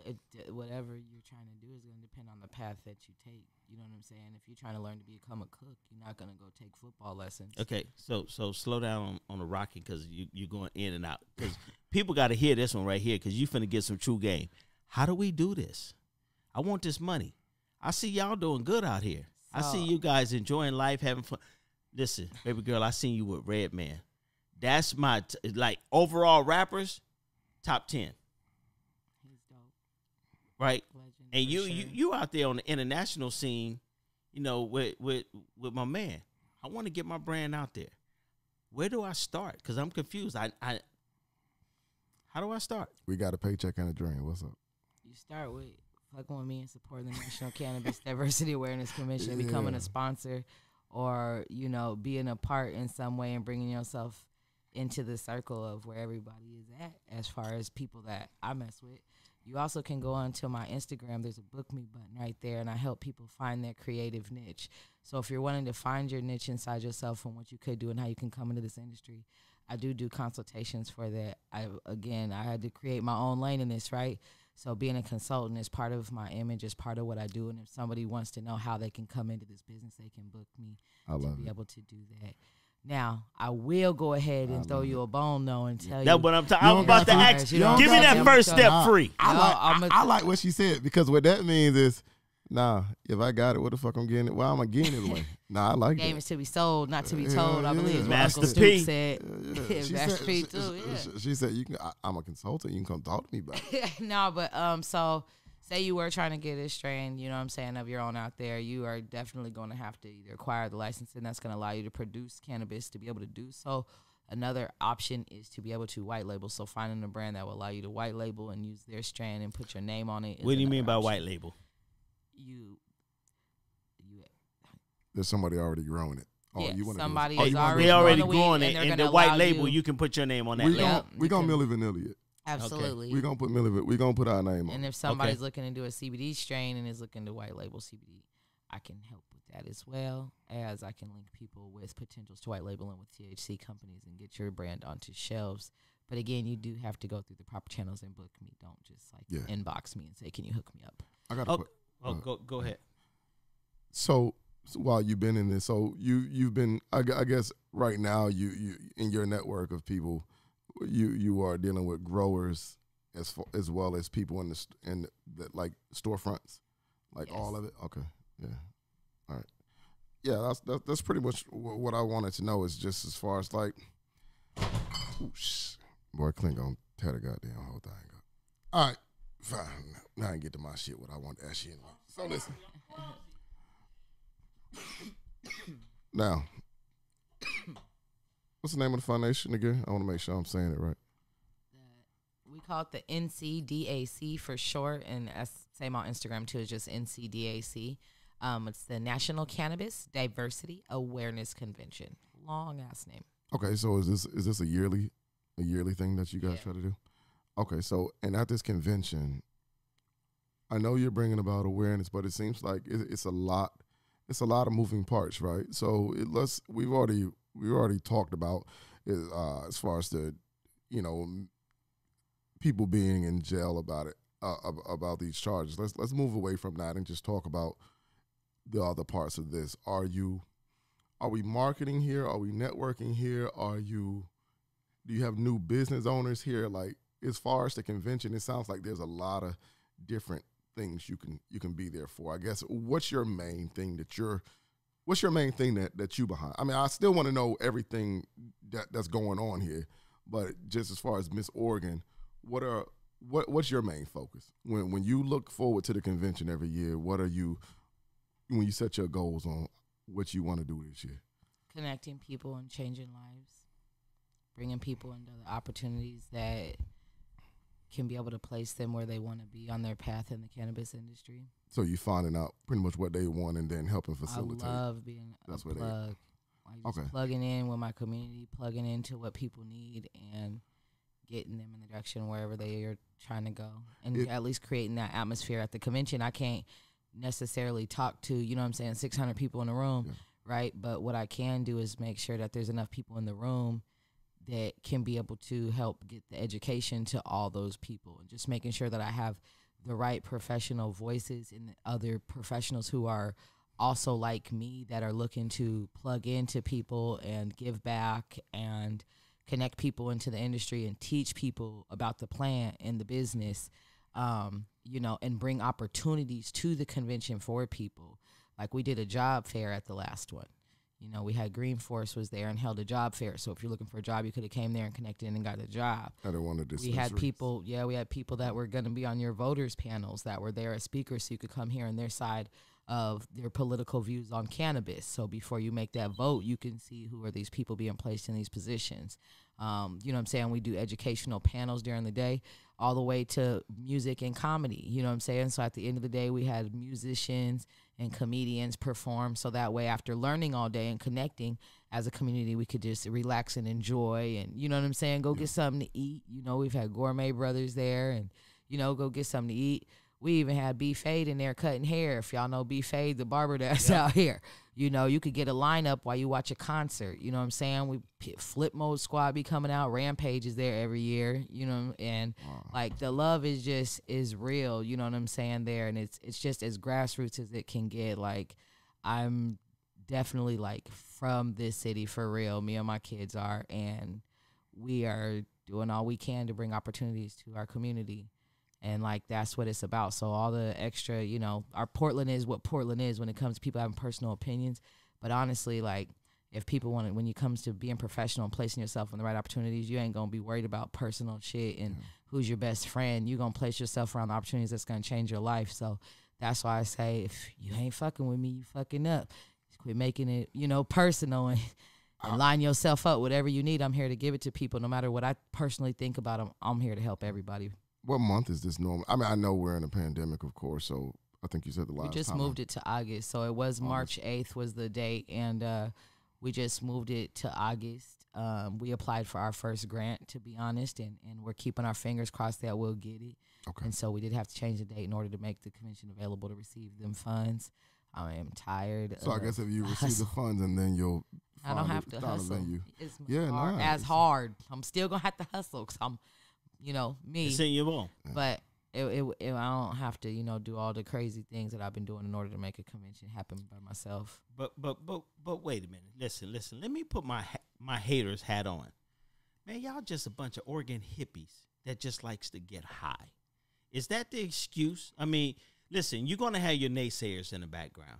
Whatever you're trying to do is going to depend on the path that you take. You know what I'm saying? If you're trying to learn to become a cook, you're not going to go take football lessons. Okay, so slow down on the rocking because you're going in and out. Because people got to hear this one right here because you finna get some true game. How do we do this? I want this money. I see y'all doing good out here. I see you guys enjoying life, having fun. Listen, baby girl, I seen you with Redman. That's my like overall rappers, top 10. He's dope. Right? Legend And for you out there on the international scene, you know, with my man. I want to get my brand out there. Where do I start? Because I'm confused. How do I start? We got a paycheck and a drain. What's up? You start with fucking with me and supporting the National Cannabis Diversity Awareness Commission and becoming a sponsor, or, you know, being a part in some way and bringing yourself into the circle of where everybody is at as far as people that I mess with. You also can go onto my Instagram. There's a book me button right there, and I help people find their creative niche. So if you're wanting to find your niche inside yourself and what you could do and how you can come into this industry, I do consultations for that. I had to create my own lane in this, right? So being a consultant is part of my image, is part of what I do. And if somebody wants to know how they can come into this business, they can book me to be able to do that. Now, I will go ahead and throw you a bone, though, and tell you. That's what I'm talking. I'm about to ask. Give me that first step free. I like what she said, because what that means is, if I got it, what the fuck I'm getting it? Well, I'm getting it away. I like game it. is to be sold, not to be told. I believe is what Master Uncle P. Stu said. Master P too. She said, I'm a consultant. You can come talk to me about it. No, but so say you were trying to get a strain, you know what I'm saying, of your own out there, you are definitely going to have to either acquire the license, and that's going to allow you to produce cannabis to be able to do so. Another option is to be able to white label. So finding a brand that will allow you to white label and use their strain and put your name on it. What do you mean by white label? There's somebody already growing it. Somebody is they already growing it, and the white label, you can put your name on that label. We're going to Milli Vanilli it. Absolutely. We're going to put we're going to put our name on it. And if somebody's looking to do a CBD strain and is looking to white label CBD, I can help with that as well, as I can link people with potentials to white label and with THC companies and get your brand onto shelves. But again, you do have to go through the proper channels and book me. Don't just inbox me and say, can you hook me up? I got to go ahead. So while you've been in this, so you've been, I guess right now you in your network of people, you are dealing with growers as well as people in the like storefronts, like all of it. Okay, yeah, all right, yeah. That's pretty much what I wanted to know, is just as far as like, boy, Clint gonna tear the goddamn whole thing up. All right, fine. Now I can get to my shit. What I want to ask you anyway. So listen. Now, what's the name of the foundation again? I want to make sure I'm saying it right. We call it the NCDAC for short, and same on Instagram too. It's just NCDAC. It's the National Cannabis Diversity Awareness Convention. Long ass name. Okay, so is this a yearly thing that you guys try to do? Okay, so and at this convention, I know you're bringing about awareness, but it seems like it's a lot. It's a lot of moving parts, right? So we've already talked about as far as the, people being in jail about it, about these charges. Let's move away from that and just talk about the other parts of this. Are we marketing here? Are we networking here? Do you have new business owners here? Like, as far as the convention, it sounds like there's a lot of different things you can be there for. I guess what's your main thing that you behind? I mean, I still want to know everything that's going on here, but just as far as Miss Oregon, what's your main focus when you look forward to the convention every year? What are you, when you set your goals on what you want to do this year? Connecting people and changing lives, bringing people into the opportunities that can be able to place them where they want to be on their path in the cannabis industry. So you finding out pretty much what they want and then helping facilitate. I love being a plug. Plugging in with my community, plugging into what people need, and getting them in the direction wherever they are trying to go, and at least creating that atmosphere at the convention. I can't necessarily talk to, you know what I'm saying, 600 people in a room, right? But what I can do is make sure that there's enough people in the room that can be able to help get the education to all those people, and just making sure that I have the right professional voices and other professionals who are also like me, that are looking to plug into people and give back and connect people into the industry and teach people about the plant and the business, you know, and bring opportunities to the convention for people. Like, we did a job fair at the last one. You know, we had Green Force was there and held a job fair. So if you're looking for a job, you could have came there and connected and got a job. I don't want to. We had people, we had people that were going to be on your voters panels that were there as speakers, so you could come hear on their side of their political views on cannabis. So before you make that vote, you can see who are these people being placed in these positions. You know what I'm saying? We do educational panels during the day, all the way to music and comedy. You know what I'm saying? So at the end of the day, we had musicians and comedians perform. So that way, after learning all day and connecting as a community, we could just relax and enjoy. And, you know what I'm saying? Go get something to eat. You know, we've had Gourmet Brothers there, and, you know, go get something to eat. We even had B Fade in there cutting hair. If y'all know B Fade, the barber that's out here, you know, you could get a lineup while you watch a concert. You know what I'm saying? Flip Mode Squad be coming out. Rampage is there every year, you know, and like the love is real. You know what I'm saying there, and it's just as grassroots as it can get. Like, I'm definitely like from this city for real. Me and my kids are, and we are doing all we can to bring opportunities to our community. And, like, that's what it's about. So all the extra, you know, our Portland is what Portland is when it comes to people having personal opinions. But honestly, like, if people want to, when it comes to being professional and placing yourself in the right opportunities, you ain't going to be worried about personal shit and who's your best friend. You're going to place yourself around the opportunities that's going to change your life. So that's why I say, if you ain't fucking with me, you fucking up. Just quit making it, you know, personal and line yourself up. Whatever you need, I'm here to give it to people. No matter what I personally think about them, I'm here to help everybody. What month is this normal? I mean, I know we're in a pandemic, of course, so I think you said the last time. We just moved it to August, so it was March 8th was the date, and we just moved it to August. We applied for our first grant, to be honest, and we're keeping our fingers crossed that we'll get it. Okay. And so we did have to change the date in order to make the convention available to receive them funds. I am tired. So I guess if you receive the funds and then you'll I don't have to hustle. It's hard, as hard. I'm still going to have to hustle because I'm, you know, me. It's in your bone. But I don't have to, you know, do all the crazy things that I've been doing in order to make a convention happen by myself. But wait a minute. Listen. Let me put my haters hat on. Man, y'all just a bunch of Oregon hippies that just likes to get high. Is that the excuse? I mean, listen, you're going to have your naysayers in the background.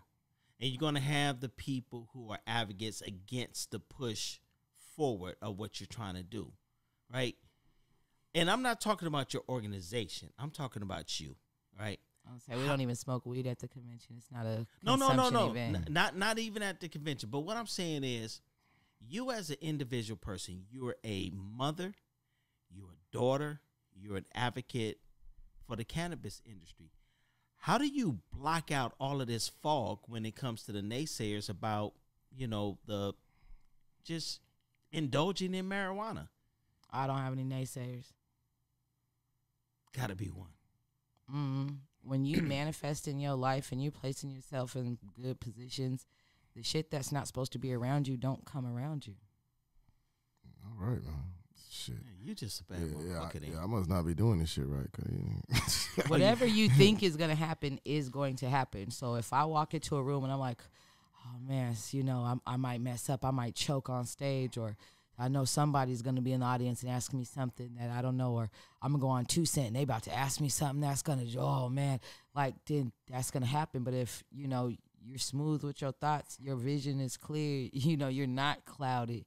And you're going to have the people who are advocates against the push forward of what you're trying to do, right? And I'm not talking about your organization. I'm talking about you, right? I'll say we don't even smoke weed at the convention. It's not a consumption event. Not even at the convention. But what I'm saying is, you as an individual person, you're a mother, you're a daughter, you're an advocate for the cannabis industry. How do you block out all of this fog when it comes to the naysayers about, you know, the just indulging in marijuana? I don't have any naysayers. Gotta be one. When you manifest in your life and you placing yourself in good positions, the shit that's not supposed to be around you don't come around you. All right, man. Shit. Man, you just a bad motherfucker. Yeah, I must not be doing this shit right. 'Cause whatever you think is going to happen is going to happen. So if I walk into a room and I'm like, oh, man, you know, I might mess up. I might choke on stage, or I know somebody's going to be in the audience and ask me something that I don't know, or I'm going to go on 2 Cent and they about to ask me something that's going to, oh, man, like, then that's going to happen. But if, you know, you're smooth with your thoughts, your vision is clear, you know, you're not clouded,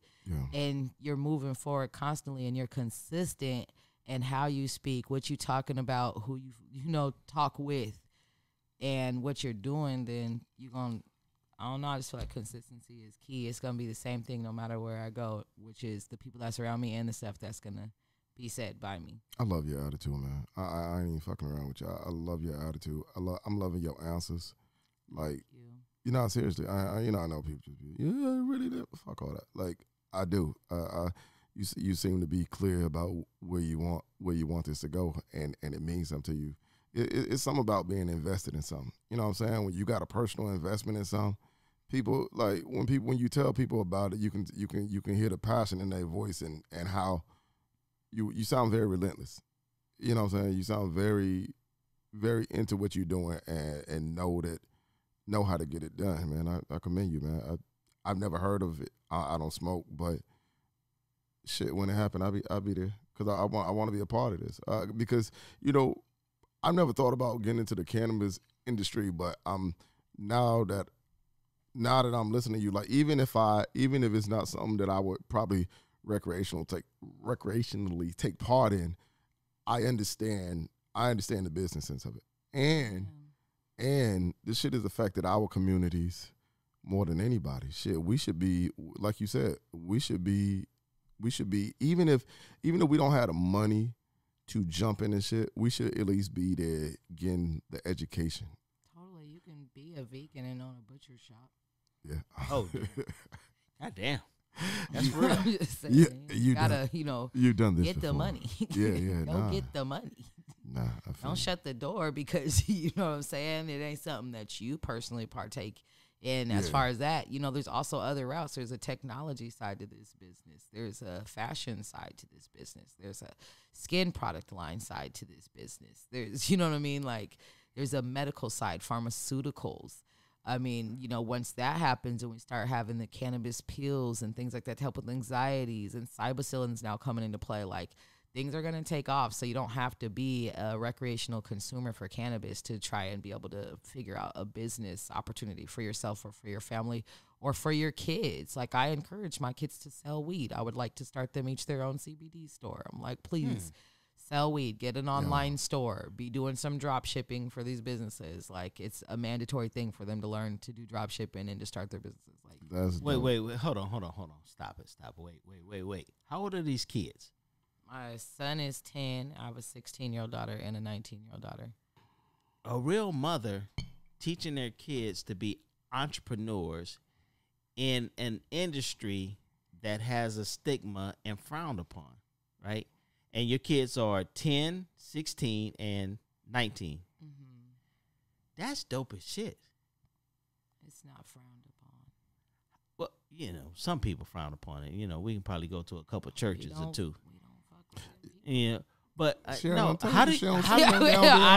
and you're moving forward constantly, and you're consistent in how you speak, what you're talking about, who you know, talk with, and what you're doing, then you're going to, I don't know, I just feel like consistency is key. It's going to be the same thing no matter where I go, which is the people that's around me and the stuff that's going to be said by me. I love your attitude, man. I ain't even fucking around with you. I love your attitude. I'm loving your answers. Like, you know, seriously, I know people just be, yeah, really, fuck all that. Like, I do. You seem to be clear about where you want this to go, and it means something to you. it's something about being invested in something. You know what I'm saying? When you got a personal investment in something, people like when you tell people about it, you can hear the passion in their voice and how you sound very relentless. You know what I'm saying? You sound very, very into what you're doing and know how to get it done, man. I commend you, man. I've never heard of it. I don't smoke, but shit, when it happened, I'll be there because I want to be a part of this. Because I've never thought about getting into the cannabis industry, but now that I'm listening to you, like even if it's not something that I would probably recreationally take part in, I understand the business sense of it, and this shit has affected our communities more than anybody. Shit, we should be, like you said, we should be even if we don't have the money to jump in and shit, we should at least be there getting the education. Totally, you can be a vegan and own a butcher shop. Yeah. Oh, God damn. That's real. I'm just saying, you gotta, you've done this get before. the money. Yeah. Go get the money. Nah, I feel Don't shut the door because you know what I'm saying. It ain't something that you personally partake in. As far as that, there's also other routes. There's a technology side to this business. There's a fashion side to this business. There's a skin product line side to this business. There's, you know what I mean? Like there's a medical side, pharmaceuticals. I mean, once that happens and we start having the cannabis pills and things like that to help with anxieties and psilocybin's now coming into play, like things are going to take off. So you don't have to be a recreational consumer for cannabis to try and be able to figure out a business opportunity for yourself or for your family or for your kids. Like I encourage my kids to sell weed. I would like to start them each their own CBD store. I'm like, please. Sell weed, get an online store, be doing some drop shipping for these businesses. Like it's a mandatory thing for them to learn to do drop shipping and to start their businesses. Like, wait, hold on. Stop it. Wait. How old are these kids? My son is 10. I have a 16-year-old daughter and a 19-year-old daughter. A real mother teaching their kids to be entrepreneurs in an industry that has a stigma and frowned upon, right? And your kids are 10, 16, and 19. Mm-hmm. That's dope as shit. It's not frowned upon. Well, some people frown upon it. We can probably go to a couple churches or two. We don't fuck with it. Yeah. But I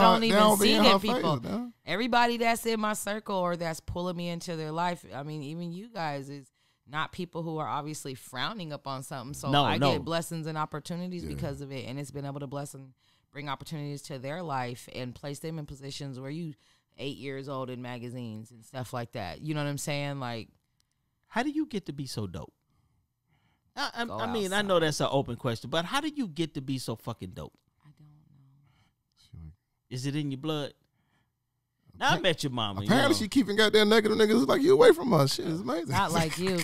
don't even see them people. Everybody that's in my circle or that's pulling me into their life, I mean, even you guys is not people who are obviously frowning up on something. So I get blessings and opportunities because of it. And it's been able to bless and bring opportunities to their life and place them in positions where you 8 years old in magazines and stuff like that. You know what I'm saying? Like, how do you get to be so dope? I mean, I know that's an open question, but how do you get to be so fucking dope? I don't know. Is it in your blood? Now I met your mama. Apparently, she keeping goddamn negative niggas like you away from us. Shit is amazing. Not like you.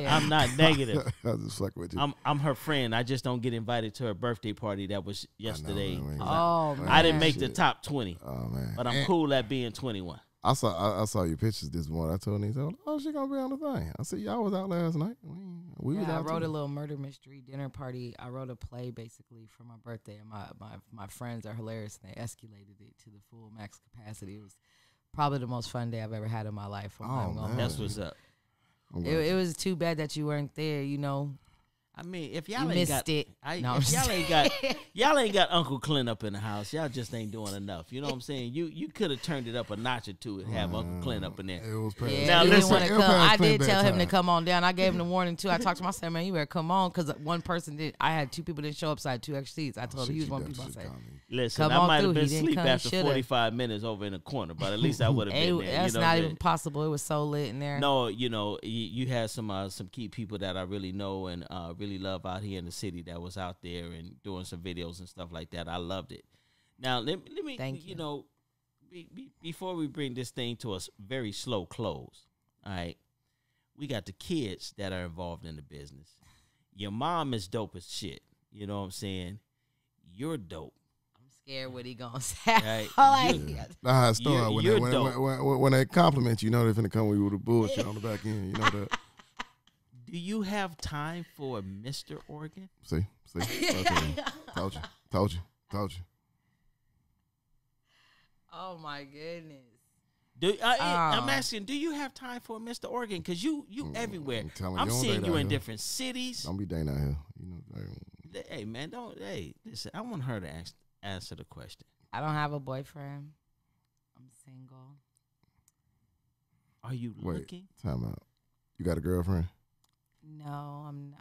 I'm not negative. I was just fucking with you. I'm her friend. I just don't get invited to her birthday party that was yesterday. Man. I didn't make the top 20. Oh man! But I'm cool at being 21. I saw your pictures this morning. I told him, "Oh, she gonna be on the thing." I said, "Y'all was out last night. We was out." I wrote a little murder mystery dinner party. I wrote a play basically for my birthday, and my friends are hilarious. And they escalated it to the full max capacity. It was probably the most fun day I've ever had in my life. That's what's up. It was too bad that you weren't there. I mean, if y'all ain't y'all ain't got Uncle Clint up in the house, y'all just ain't doing enough. You know what I'm saying? You could have turned it up a notch or two and have Uncle Clint up in there. It was past. Now listen, I did tell him to come on down. I gave him the warning too. I talked to him. I said, "Man, you better come on," because one person did. I had 2 people didn't show up, so I had 2 extra seats. I told him he was one people. I said, "Listen, I might have been asleep after 45 minutes over in the corner, but at least I would have been there." That's not even possible. It was so lit in there. No, you had some key people that I really know and really love out here in the city that was out there and doing some videos and stuff like that. I loved it. Now let me thank you. Before we bring this thing to a very slow close, all right, we got the kids that are involved in the business. Your mom is dope as shit. You know what I'm saying? You're dope. I'm scared what he gonna say. Right? Nah, it's still when they compliment you, they're finna come with you with a bullshit on the back end. You know that. Do you have time for Mr. Organ? See, told you. Oh my goodness. I'm asking, do you have time for Mr. Oregon? Because you everywhere. I'm seeing you in different cities. Don't be dating out here. You know. Hey man, listen. I want her to answer the question. I don't have a boyfriend. I'm single. Are you looking? Time out. You got a girlfriend? No, I'm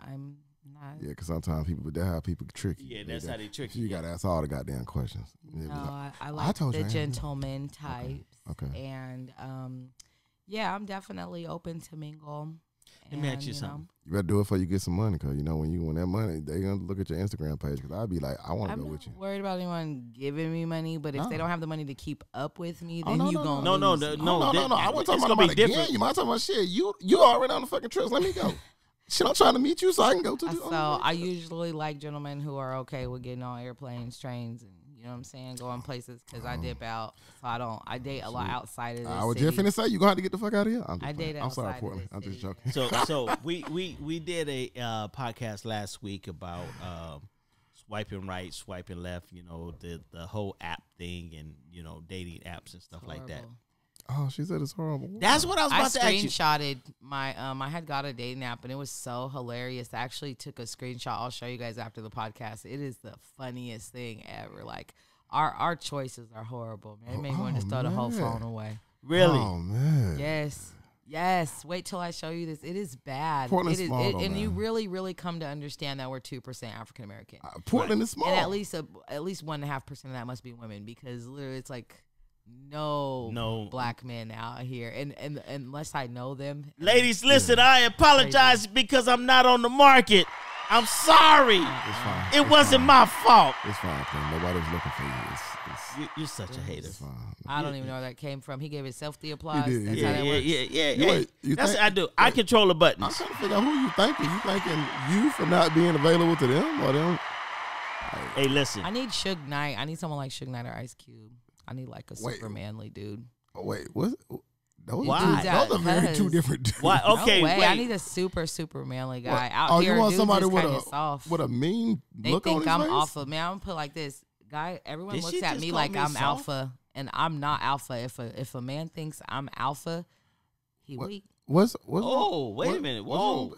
not. Yeah, because sometimes that's how people trick you. Yeah, that's how they trick you. You got to ask all the goddamn questions. No, I like the gentleman types. Okay. And yeah, I'm definitely open to mingle. Let me ask you something. You better do it before you get some money, because you know when you win that money, they gonna look at your Instagram page. Because I'd be like, I want to go with you. I'm not worried about anyone giving me money, but if they don't have the money to keep up with me, then No. I wasn't talking about different. You might talking about shit. You already on the fucking trips. Let me go. Shit, I'm trying to meet you so I can go to the. So I usually like gentlemen who are okay with getting on airplanes, trains, and you know what I'm saying, going places, because I dip out. So I date a lot outside of this. I was just finna say you gonna have to get the fuck out of here. I'm sorry, Portland. I'm just joking. So we did a podcast last week about swiping right, swiping left. You know, the whole app thing, and you know, dating apps and stuff like that. Oh, she said it's horrible. That's what I was about to ask you. I screenshotted my I had got a dating app, and it was so hilarious. I actually took a screenshot. I'll show you guys after the podcast. It is the funniest thing ever. Like our choices are horrible, man. It made me want to throw the whole phone away. Really? Oh man. Yes. Wait till I show you this. It is bad. Portland's small, though, and man. you really come to understand that we're 2% African American. Portland is small, and at least 1.5% of that must be women, because literally it's like. No black men out here, and unless I know them. Ladies, listen, I apologize because I'm not on the market. I'm sorry. It's fine. It wasn't my fault. It's fine, Clint. Nobody was looking for you. You're such a hater. It's fine. I don't even know where that came from. He gave himself the applause. He did. That's how that works. Yeah. Wait, That's what I do. I control the buttons. I'm trying to figure out who you thinking. You thinking you for not being available to them, or them? Hey, listen. I need Suge Knight. I need someone like Suge Knight or Ice Cube. I need like a super manly dude. Oh, wait, what? Why? Those are very two different dudes. Why? Okay, no way. wait. I need a super manly guy. What? Out here, you want dudes somebody is with kinda soft. with a mean They look think on his I'm face? alpha. Man, I'm gonna put it like this. Guy, everyone Did she looks at just me call like me I'm soft? alpha, and I'm not alpha. If a man thinks I'm alpha, he weak. What's Oh, wait a minute. Whoa.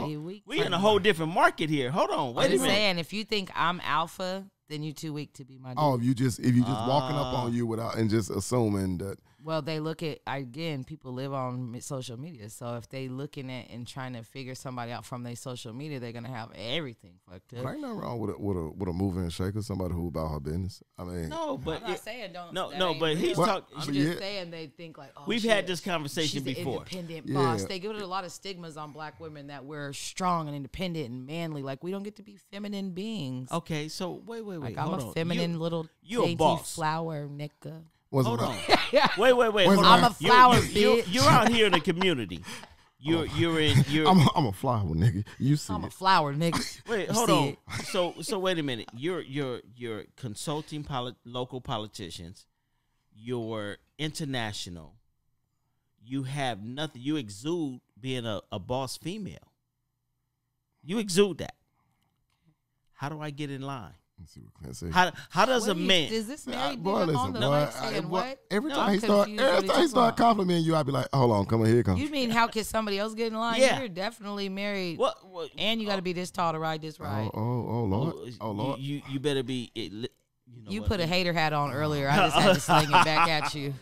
He weak. We in a whole different market here. Hold on. Wait I'm a just minute. saying, if you think I'm alpha, then you're too weak to be my dude. Oh, if you just walking up on you without and just assuming that. Well, they look at, again, people live on social media. So if they looking at and trying to figure somebody out from their social media, they're going to have everything fucked up. Ain't nothing wrong with a mover and shaker, somebody who about her business. I mean, No, but I'm not saying don't. No, that no, ain't but real. he's What? talking. I'm just saying they think like, oh, We've shit, had this conversation she's an before. independent Yeah. boss. They give it a lot of stigmas on black women that we're strong and independent and manly. Like we don't get to be feminine beings. Okay, so wait. Like I'm hold a on. feminine little you a dainty boss. flower, nigga. Hold on. Yeah. Wait. Where's Hold the- on. I'm a flower, You're bitch. out here in the community. You're I'm a flower, nigga. You see I'm a it. flower, nigga. Wait, You hold see on. it. So wait a minute. You're consulting local politicians. You're international. You have nothing. You exude being a boss female. You exude that. How do I get in line? Let's see what Clint say. How does What a are you- man? Is this Boy, married boy, nigga listen, on the boy, mic saying what? Every No, time I'm he start, confused what he talking about. complimenting you, I'd be like, hold on, come on, here it comes. You mean how can somebody else get in line? Yeah. You're definitely married. What? And you got to be this tall to ride this ride. Oh Lord. Oh Lord. You better be. You put a hater hat on earlier. I just had to sling it back at you.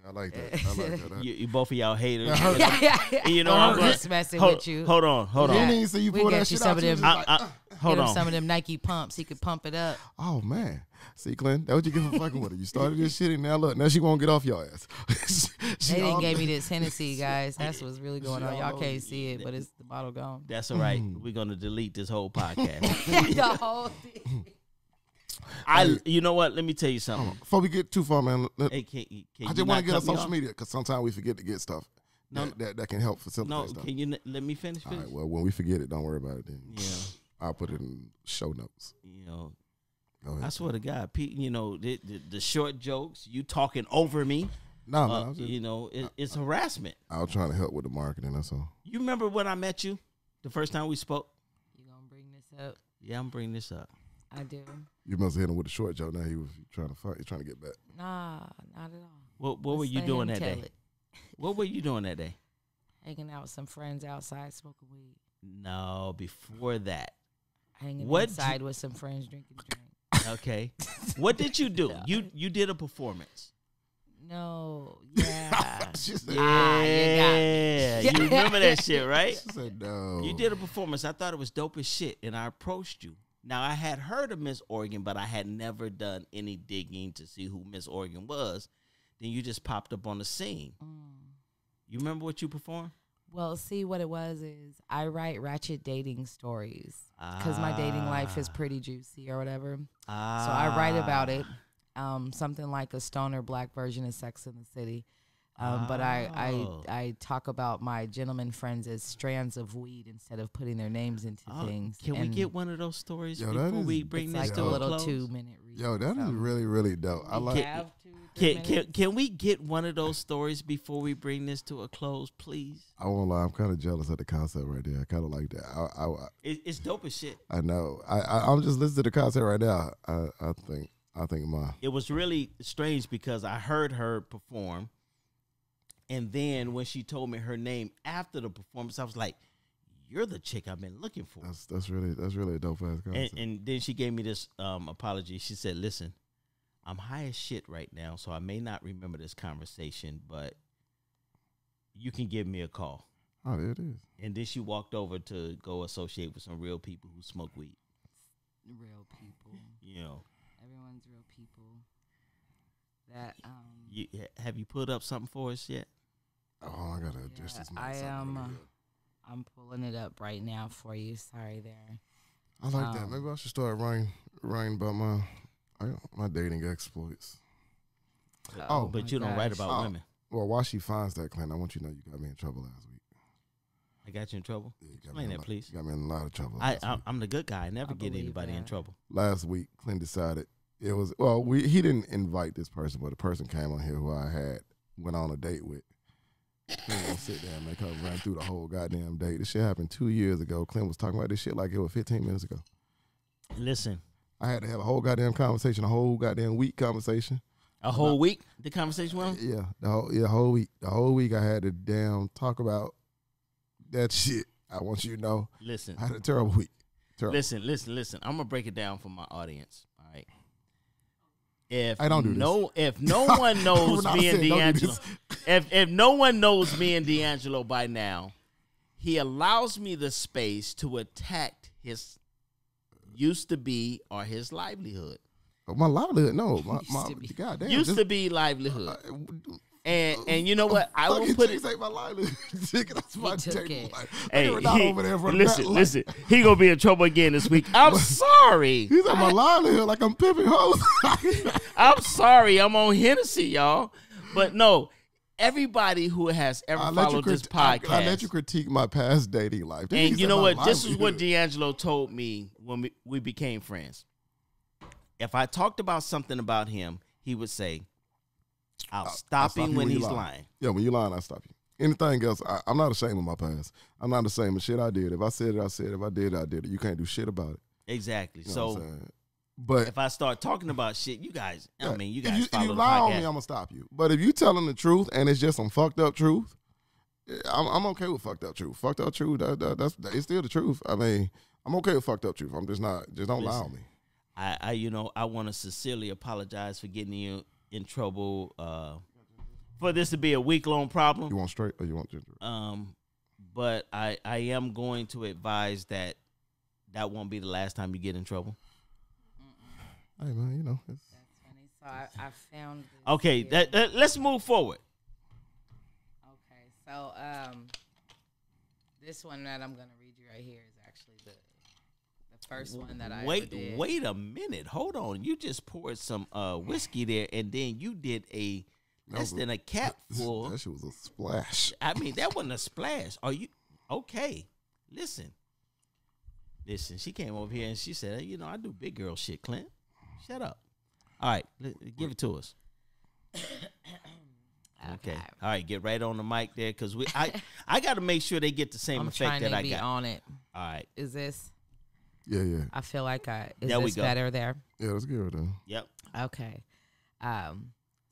I like that. You both of y'all haters. Yeah. You know, I'm I'm gonna- just messing hold, with you. Hold on. You didn't even see you We pull get that you shit some out. of You was them- just like, Hold Give him on. some of them Nike pumps. He could pump it up. oh man. See, Clint, that's what you get for fucking with her. You started this shit and now look, now she won't get off your ass. They didn't give me this Hennessy, guys. That's what's really going on. Y'all can't see it, but it's the bottle gone. That's all right. We're gonna delete this whole podcast. The whole thing. You know what? Let me tell you something. Before we get too far, man, Hey, can I you just want not to get on cut me social off? media because sometimes we forget to get stuff that can help facilitate No, stuff. can you let me finish? All right, well, when we forget it, don't worry about it then. Yeah. I'll put it in show notes. You know, Go ahead. I swear to God, Pete. You know the short jokes, you talking over me. No, man, I was, just, You know, it's harassment. I was trying to help with the marketing, that's all. You remember when I met you, the first time we spoke? You gonna bring this up? Yeah, I'm bringing this up. I do. You must have hit him with a short joke. Now he was trying to fight. He's trying to get back. Nah, not at all. What were you doing that day? What were you doing that day? Hanging out with some friends outside smoking weed. No, before that. Hanging inside with some friends drinking drink. Okay. What did you do? You did a performance. No. Yeah. She said, Yeah. You remember that shit, right? She said no. You did a performance. I thought it was dope as shit, and I approached you. Now, I had heard of Miss Oregon, but I had never done any digging to see who Miss Oregon was. Then you just popped up on the scene. You remember what you performed? Well, see, what it was is I write ratchet dating stories because my dating life is pretty juicy or whatever. So I write about it, something like a stoner black version of Sex in the City. But I talk about my gentleman friends as strands of weed instead of putting their names into things. Can we get one of those stories before we bring this like to a little close? 2-minute read. Yo, that is really, really dope. I like it. Can we get one of those stories before we bring this to a close, please? I won't lie. I'm kind of jealous of the concept right there. I kind of like that. It's dope as shit. I know. I'm just listening to the concept right now. I think mine. It was really strange because I heard her perform. And then when she told me her name after the performance, I was like, "You're the chick I've been looking for." That's really a dope ass concept. And then she gave me this apology. She said, "Listen, I'm high as shit right now, so I may not remember this conversation, but you can give me a call." Oh, there it is. And then she walked over to go associate with some real people who smoke weed. Real people. You know, everyone's real people. That have you put up something for us yet? Oh, I gotta adjust this. I'm pulling it up right now for you. Sorry there. I like that. Maybe I should start writing about my dating exploits. But you don't write about women. Well, while she finds that, Clint, I want you to know you got me in trouble last week. I got you in trouble? Yeah, explain that, please. You got me in a lot of trouble. I'm the good guy. I never get anybody in trouble. Last week, Clint decided it was, he didn't invite this person, but a person came on here who I went on a date with. Clint gonna sit there and make her run through the whole goddamn date. This shit happened 2 years ago. Clint was talking about this shit like it was 15 minutes ago. Listen. I had to have a whole goddamn conversation, a whole goddamn week conversation. A whole week? The conversation went on? Yeah, the whole week. The whole week I had to talk about that shit. I want you to know. Listen. I had a terrible week. Terrible. Listen. I'm gonna break it down for my audience. All right. If I don't do this. If no one knows me and DeAngelo, if no one knows me and DeAngelo by now, he allows me the space to attack his used to be or his livelihood. My livelihood, no, my goddamn used to be livelihood. And you know what? I will put it. My livelihood. That's my table. Hey, listen. He gonna be in trouble again this week. I'm sorry. He's on my livelihood like I'm pimping hoes. I'm sorry. I'm on Hennessy, y'all. But no, everybody who has ever followed this podcast, I let you critique my past dating life. And you know what? This is what DeAngelo told me when we became friends. If I talked about something about him, he would say, I'll stop him when he's lying. Yeah, when you're lying, I'll stop you. Anything else, I'm not ashamed of my past. I'm not ashamed of shit I did. If I said it, I said it. If I did it, I did it. You can't do shit about it. Exactly. You know so, but if I start talking about shit, you guys, yeah, you guys follow if you the lie podcast. on me, I'm going to stop you. But if you telling the truth and it's just some fucked up truth, I'm okay with fucked up truth. Fucked up truth, that's it's still the truth. I mean, I'm okay with fucked up truth. I'm just not, don't lie on me. I want to sincerely apologize for getting you in trouble for this to be a week-long problem. You want straight or you want ginger? But I am going to advise that won't be the last time you get in trouble. Hey, man, you know. That's funny. So I found this. Okay, let's move forward. Okay, so this one that I'm going to read you right here is actually the first one that I ever did. Wait a minute. Hold on. You just poured some whiskey there, and then you did a less than a cap full. That shit was a splash. I mean, that wasn't a splash. Are you okay? Listen. She came over here and she said, I do big girl shit, Clint. Shut up. All right, give it to us. Okay. All right, get right on the mic there because I got to make sure they get the same effect that I got. I'm trying to be on it. All right. Is this? Yeah. I feel like There is we this go. better there? Yeah, let's give it a. Yep. Okay.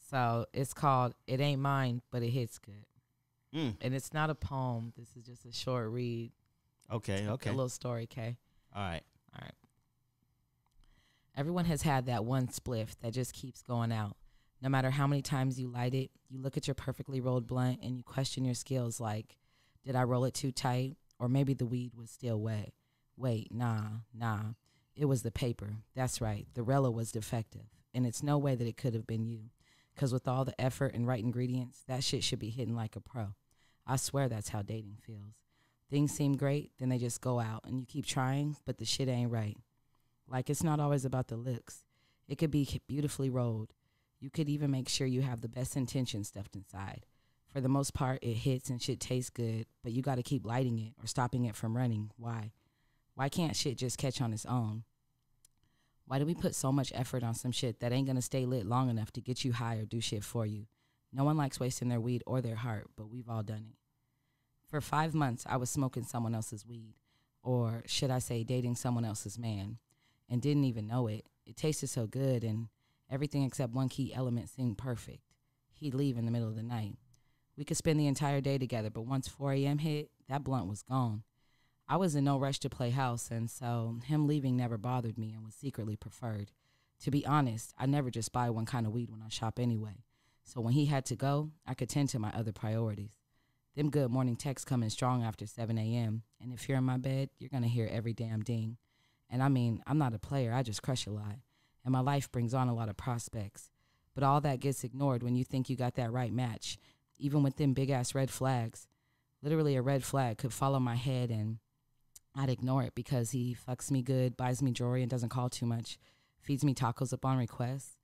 So it's called It Ain't Mine, but It Hits Good. And it's not a poem. This is just a short read. Okay. A little story, okay? All right. Everyone has had that one spliff that just keeps going out. No matter how many times you light it, you look at your perfectly rolled blunt and you question your skills like, did I roll it too tight? Or maybe the weed was still wet. Wait, nah. It was the paper. That's right. The Rella was defective. And it's no way that it could have been you. Because with all the effort and right ingredients, that shit should be hitting like a pro. I swear that's how dating feels. Things seem great, then they just go out, and you keep trying, but the shit ain't right. Like, it's not always about the looks. It could be beautifully rolled. You could even make sure you have the best intentions stuffed inside. For the most part, it hits and shit tastes good, but you got to keep lighting it or stopping it from running. Why? Why can't shit just catch on its own? Why do we put so much effort on some shit that ain't going to stay lit long enough to get you high or do shit for you? No one likes wasting their weed or their heart, but we've all done it. For 5 months, I was smoking someone else's weed, or should I say dating someone else's man, and didn't even know it. It tasted so good, and everything except one key element seemed perfect. He'd leave in the middle of the night. We could spend the entire day together, but once 4 a.m. hit, that blunt was gone. I was in no rush to play house, and so him leaving never bothered me and was secretly preferred. To be honest, I never just buy one kind of weed when I shop anyway. So when he had to go, I could tend to my other priorities. Them good morning texts come in strong after 7 a.m., and if you're in my bed, you're going to hear every damn ding. And I mean, I'm not a player, I just crush a lot. And my life brings on a lot of prospects. But all that gets ignored when you think you got that right match, even with them big-ass red flags. Literally a red flag could fall on my head, and I'd ignore it because he fucks me good, buys me jewelry, and doesn't call too much, feeds me tacos upon request.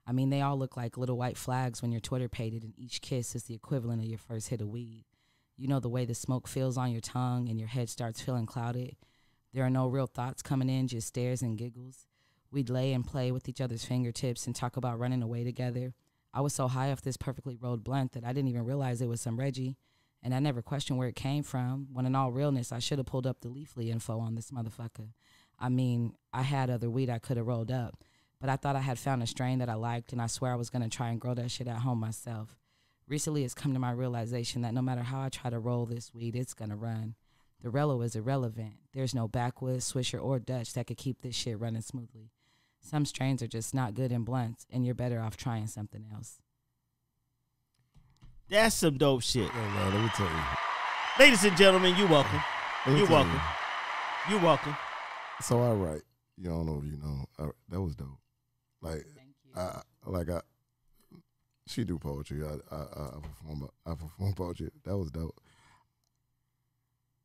I mean, they all look like little white flags when you're Twitter-pated, and each kiss is the equivalent of your first hit of weed. You know the way the smoke feels on your tongue and your head starts feeling clouded. There are no real thoughts coming in, just stares and giggles. We'd lay and play with each other's fingertips and talk about running away together. I was so high off this perfectly rolled blunt that I didn't even realize it was some Reggie, and I never questioned where it came from, when in all realness, I should have pulled up the Leafly info on this motherfucker. I mean, I had other weed I could have rolled up, but I thought I had found a strain that I liked, and I swear I was going to try and grow that shit at home myself. Recently, it's come to my realization that no matter how I try to roll this weed, it's going to run. The Rello is irrelevant. There's no backwoods, Swisher, or Dutch that could keep this shit running smoothly. Some strains are just not good in blunts, and you're better off trying something else. That's some dope shit. Oh, man, let me tell you. Ladies and gentlemen, you're welcome. Let me You're tell welcome. You're welcome. So I write. You don't know if you know. That was dope. Like, Thank you. She do poetry. I perform poetry. That was dope.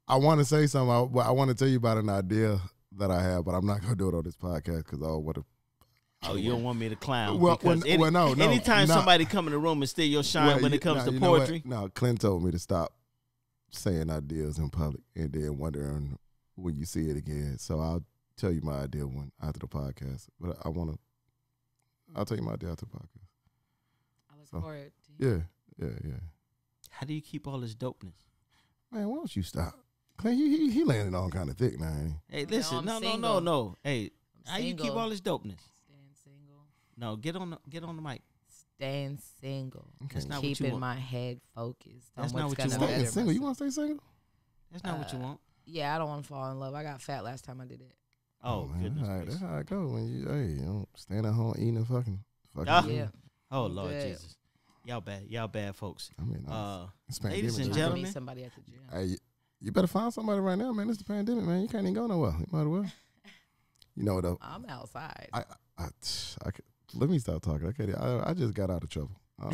I want to say something. I want to tell you about an idea that I have, but I'm not gonna do it on this podcast because Oh, you don't want me to clown? Well, Because no. anytime somebody come in the room and steal your shine when it comes to poetry. No, Clint told me to stop saying ideas in public and then wondering when you see it again. So I'll tell you my idea after the podcast. But I'll tell you my idea after the podcast. I look forward to Yeah. How do you keep all this dopeness? Man, why don't you stop? Clint, he landing all kind of thick now. Ain't Hey, listen, I'm no. single. Hey, how you keep single. all this dopeness? Staying single. No, get on the mic. Staying single. Okay. That's not what you Keeping want. my head focused That's on not what's what you gonna want. better Staying single? You myself. want to stay single? That's not what you want. Yeah, I don't want to fall in love. I got fat last time I did it. Oh, man, goodness that's gracious. how it goes when you don't stand at home eating and fucking. Ah. food. Yeah. Oh, Lord Good. Jesus. Y'all bad folks. I mean, it's ladies pandemic, and Trying to gentlemen. meet somebody at the gym. Hey, you better find somebody right now, man. It's the pandemic, man. You can't even go nowhere. You might as well. You know though. I'm outside. I let me stop talking. I just got out of trouble. I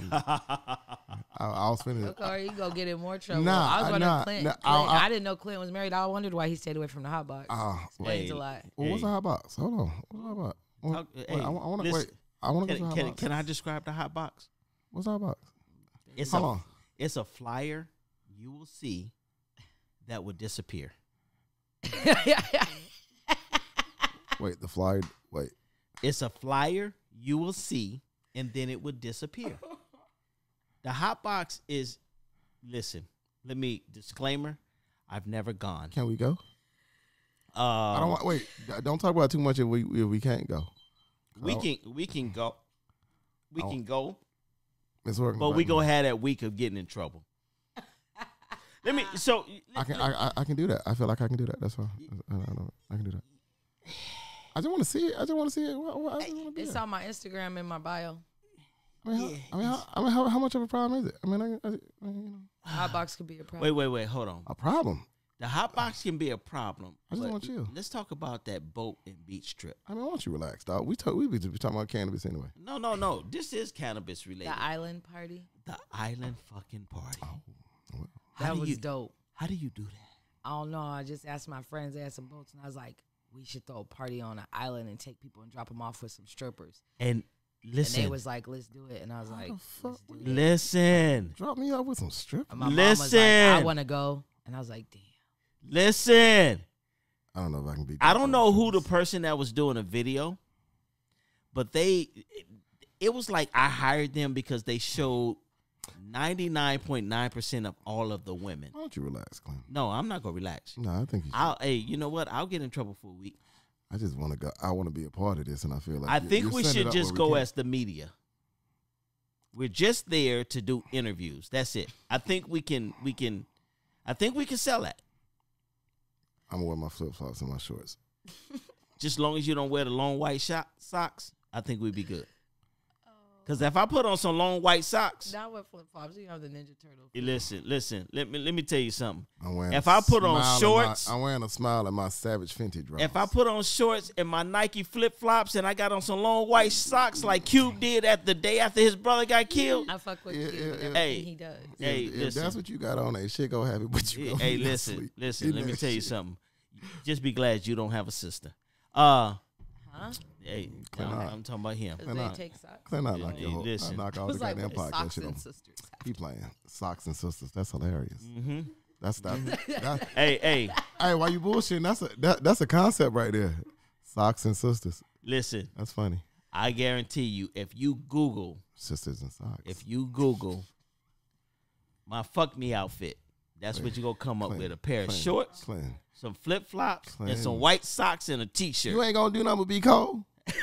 was finna. Okay, you go get in more trouble. Nah, I was wondering nah, Clint. nah, Clint, I- I didn't know Clint was married. I wondered why he stayed away from the hot box. Explains a lot. Well, what's Hey. a hot box? Hold on. What's a hot box? Hey, I want to listen. wait. I want to go to hot box. Can I describe the hot box? What's a hot box? Hold on. It's a flyer you will see that will disappear. Wait, the flyer. Wait. It's a flyer you will see, and then it will disappear. The hot box is, listen, disclaimer, I've never gone. Can we go? I don't want. Wait, don't talk about too much if we can't go. We can go. We can go. It's working. But we gonna have that week of getting in trouble. Let me. So I can do that. I feel like I can do that. That's fine. I can do that. I just want to see it. It's on my Instagram in my bio. How much of a problem is it? I mean, you know. Hot box could be a problem. Wait. Hold on. A problem. The hot box can be a problem. I just want you. Let's talk about that boat and beach trip. I mean, I want you relax, dog. We be talking about cannabis anyway. No. This is cannabis related. The island party. The island fucking party. Oh, well. That was dope. How do you do that? I don't know. I just asked my friends. They had some boats, and I was like, we should throw a party on an island and take people and drop them off with some strippers. And listen. And they was like, let's do it. And I was like, let's do it. Listen. Drop me off with some strippers. And my mom was like, I want to go. And I was like, damn. Listen. I don't know if I can be. I don't know who the person that was doing a video, but it was like I hired them because they showed 99.9% of all of the women. Why don't you relax, Clint? No, I'm not gonna relax. No, I think Hey, you know what? I'll get in trouble for a week. I just want to go. I want to be a part of this, and I feel like I think we should just go as the media. We're just there to do interviews. That's it. I think we can. I think we can sell that. I'm gonna wear my flip flops and my shorts. Just as long as you don't wear the long white socks, I think we'd be good. Because if I put on some long white socks, not with flip flops, you have the Ninja Turtle. Listen. Let me tell you something. If I put on shorts, I'm wearing a smile in my Savage Vintage drawers. If I put on shorts and my Nike flip flops and I got on some long white socks like Cube did at the day after his brother got killed, I fuck with Cube and everything he does. If that's what you got on, ain't shit gonna happen. But you. Hey, listen. Let me tell you something. Just be glad you don't have a sister. Hey, I'm talking about him. Clint, I knock your whole. I knock all the goddamn podcast shit on. He playing socks and sisters. That's hilarious. Mm-hmm. That's that. Hey. Why you bullshitting? That's a concept right there. Socks and sisters. Listen, that's funny. I guarantee you, if you Google sisters and socks, if you Google my fuck me outfit, that's what you gonna come up with: a pair of shorts, some flip flops, and some white socks and a t-shirt. You ain't gonna do nothing but be cold. This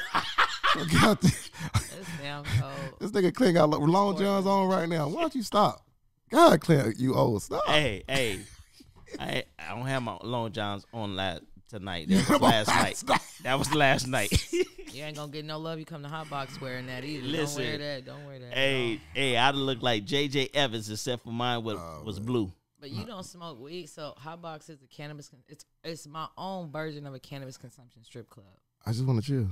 nigga Clint got long johns on right now. Why don't you stop? God, Clint, you old. Stop. Hey, I don't have my long johns on tonight. That was last night. That was last night. You ain't gonna get no love. You come to Hot Box wearing that either. Listen, don't wear that. Hey, I'd look like J.J. Evans except for mine was blue. But you don't smoke weed, so Hot Box is a cannabis. It's my own version of a cannabis consumption strip club. I just want to chill.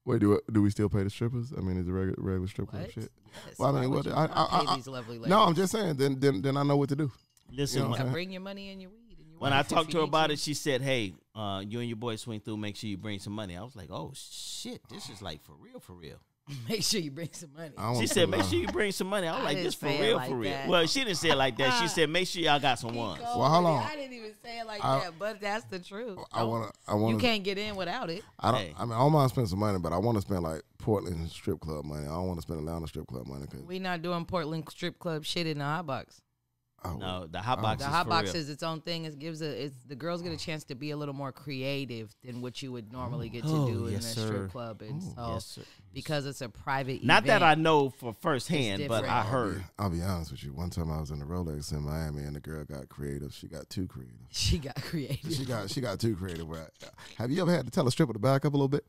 Wait, do we still pay the strippers? I mean, is it regular strip club shit? Yes. Well, I mean, pay these lovely ladies? No, I'm just saying. Then I know what to do. Listen, you bring your money and your weed. When I talked to her about it, she said, "Hey, you and your boy swing through. Make sure you bring some money." I was like, "Oh shit, this is like for real." Make sure you bring some money. She said, "Make sure you bring some money." I was like, "This for real." Well, she didn't say it like that. She said, "Make sure y'all got some ones." Well, hold on. I didn't even say it like that, but that's the truth. I want. You can't get in without it. I mean, I don't mind spending some money, but I want to spend like Portland strip club money. I don't want to spend Atlanta strip club money. We not doing Portland strip club shit in the Hot Box. No, the Hot Box. The Hot Box is its own thing. It gives the girls get a chance to be a little more creative than what you would normally get to do in a strip club, and so because it's a private event. Not that I know for firsthand, but I heard. I'll be honest with you. One time I was in the Rolex in Miami, and the girl got creative. She got too creative. She got too creative. Have you ever had to tell a stripper to back up a little bit?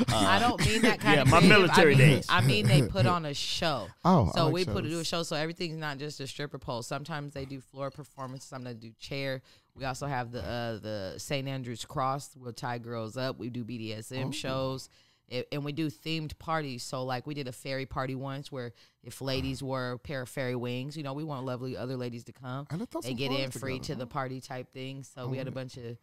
I don't mean that kind of my creative. military days. I mean they put on a show. So we do a show. So everything's not just a stripper pole. Sometimes they do floor performance. Sometimes they do chair. We also have the St. Andrew's Cross. We'll tie girls up. We do BDSM shows. And we do themed parties. So like we did a fairy party once where if ladies wore a pair of fairy wings, we want lovely other ladies to come. They get in free to the party type thing. So we had a bunch of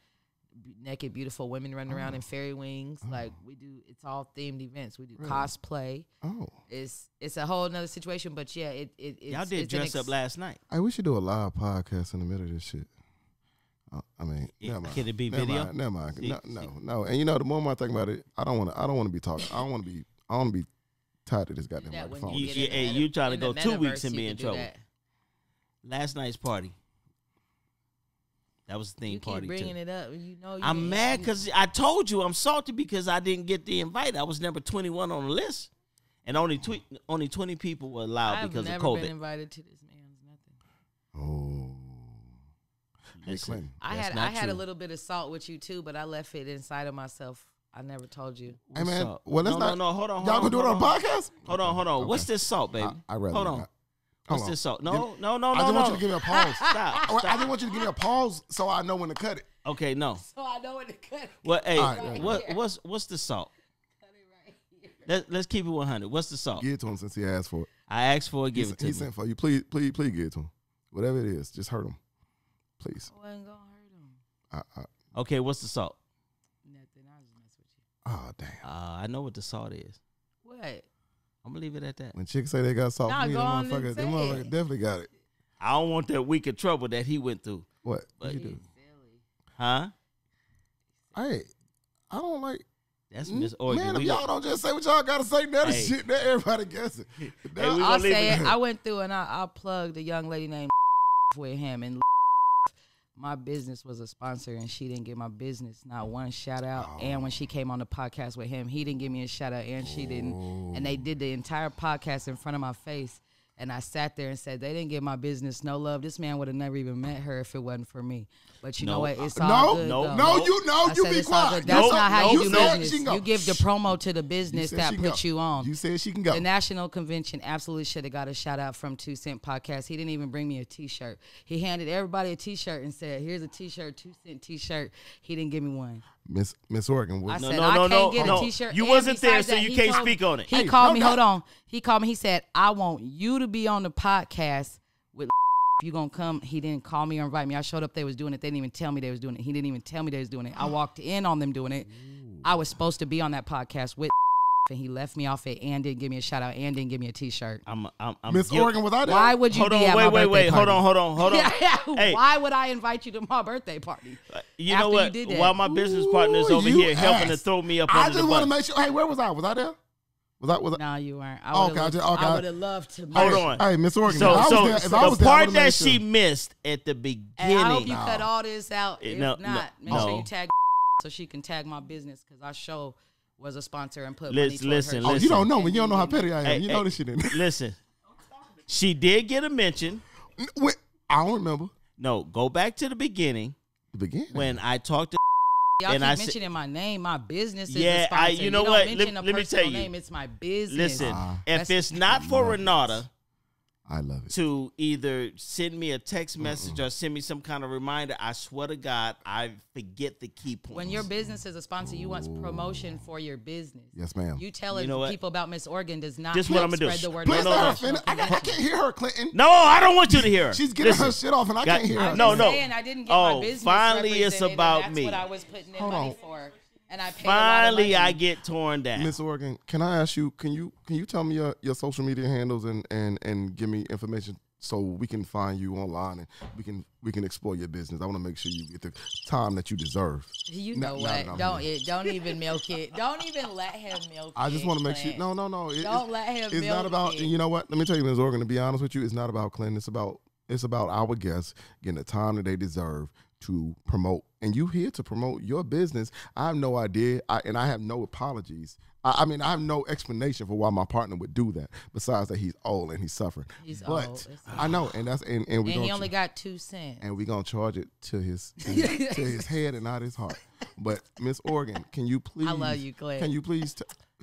naked, beautiful women running around in fairy wings. Like we do, it's all themed events. We do cosplay. It's a whole nother situation. But yeah, y'all did dress up last night. Hey, we should do a live podcast in the middle of this shit. I mean, can it be video? Never mind. No. And the more I think about it, I don't want to be talking. I want to be tied to this goddamn microphone. You trying to go 2 weeks and be in trouble. Last night's party. That was the theme You keep party bringing too. it up. You know you I'm didn't- mad because I told you I'm salty because I didn't get the invite. I was number 21 on the list, and only 20 people were allowed I've because of never COVID. been invited to this man's nothing. Oh. Hey, Listen, Clinton. I that's had not a true. little bit of salt with you too, but I left it inside of myself. I never told you. Hey, What's man. up? Well, let's no, not. hold on. Y'all gonna do it on a hold podcast? Hold on. Okay. What's this salt, baby? I rather hold on. not. What's Hold this on. salt? No. I just want you to give me a pause. Stop. I just want you to give me a pause so I know when to cut it. Okay, no. So I know when to cut it. Well, hey, All right, what's the salt? Let's keep it 100. What's the salt? Give it to him since he asked for it. I asked for it. Give it to He me. sent for you. Please give it to him. Whatever it is, just hurt him. Please. I wasn't gonna hurt him. Okay, what's the salt? Nothing. I was just mess with you. Oh, damn. I know what the salt is. What? I'm gonna leave it at that. When chicks say they got soft Nah, meat, go them on and motherfuckers, say them motherfuckers it. definitely got it. I don't want that week of trouble that he went through. What? But- What you do? Huh? Hey, I don't like. That's Miss Oregon. Man, if We y'all don't just say what y'all gotta say, that is Hey. shit that everybody guessing. we I'll gonna leave say it it. I went through and I plugged a young lady named with him, and my business was a sponsor, and she didn't give my business not one shout out. And when she came on the podcast with him, he didn't give me a shout out, and she didn't. And they did the entire podcast in front of my face. And I sat there and said, they didn't give my business no love. This man would have never even met her if it wasn't for me. But you know what? It's all good. though. I you said be it's all quiet. good. That's Nope, not how nope, you do nope. business. She can go. You give the promo to the You business said that she can puts go. you on. You said she can go. The National Convention absolutely should have got a shout out from 2 Cent Podcast. He didn't even bring me a T-shirt. He handed everybody a T-shirt and said, "Here's a T-shirt, 2 Cent T-shirt." He didn't give me one. Miss Oregon. I What, said, no, I no, can't get no. a T-shirt. You And wasn't there, besides so that, you he can't told- speak on it. He Hey, called no me. doubt. Hold on. He called me. He said, "I want you to be on the podcast with." You gonna come? He didn't call me or invite me. I showed up. They was doing it. They didn't even tell me they was doing it. He didn't even tell me they was doing it. I walked in on them doing it. I was supposed to be on that podcast with, and he left me off it and didn't give me a shout out and didn't give me a T-shirt. I'm Miss guilt- Oregon was I there? Why would you Hold be at on, my wait. birthday Hold party? on. Yeah, Hey. why would I invite you to my birthday party? You After know you what? did that. While my business partner's Ooh, over you here helping to ass. throw me up I under just the want to bus. make sure. Hey, where was I? Was I there? Was I? No, you weren't. I Okay, would have okay. I would have loved to. Hold meet on. Hey, Miss Oregon. So, if I was so there, if the I was there, I part would've made that sure. she missed at the beginning. And I hope you No. cut all this out. If No, not, make no. sure you tag so she can tag my business because our show was a sponsor and put Listen, money toward listen, her. Oh, listen. you don't know me. You don't know how petty I am. Hey, you hey. know this shit. In Listen, she did get a mention. Wait, I don't remember No, go back to the beginning the beginning. when I talked to. Y'all and keep I said- mentioning my name. My business is Yeah, a sponsor. you know don't what? mention Let a me personal tell you. name. It's my business. Listen, if That's- it's not for love it. Renata I love it. to either send me a text message or send me some kind of reminder, I swear to God, I forget the key points. When your business is a sponsor, you want promotion for your business. Yes, ma'am. You tell You know what? people about Miss Oregon does not This is what I'm gonna do. spread the word. No, Please about no, let no. her finish. I can't hear her, Clinton. No, I don't want you to hear her. She's getting her Listen. shit off, and I Got- can't hear her. I'm No, just no. saying I didn't get Oh, my business finally it's represented, and about that's me. what I was putting in Hold money on. for, and I paid Finally, a lot I of money. get torn down. Miss Oregon, can I ask you? Can you tell me your social media handles and give me information so we can find you online and we can explore your business. I want to make sure you get the time that you deserve. You Now- know now that what? I'm here. Don't even milk it. Don't even let him milk it. I just want to make sure. Clint. No. Don't let him It's not milk about. it. You know what? Let me tell you, Ms. Oregon. To be honest with you, it's not about Clinton. It's about our guests getting the time that they deserve to promote. And you here to promote your business. I have no idea, and I have no apologies. I mean, I have no explanation for why my partner would do that. Besides that, he's old and he's suffering. He's but old. It's I know, and that's and we and gonna he only got 2 cents. and we gonna charge it to his to his head and not his heart. But Miss Oregon, can you please? I love you, Clint. Can you please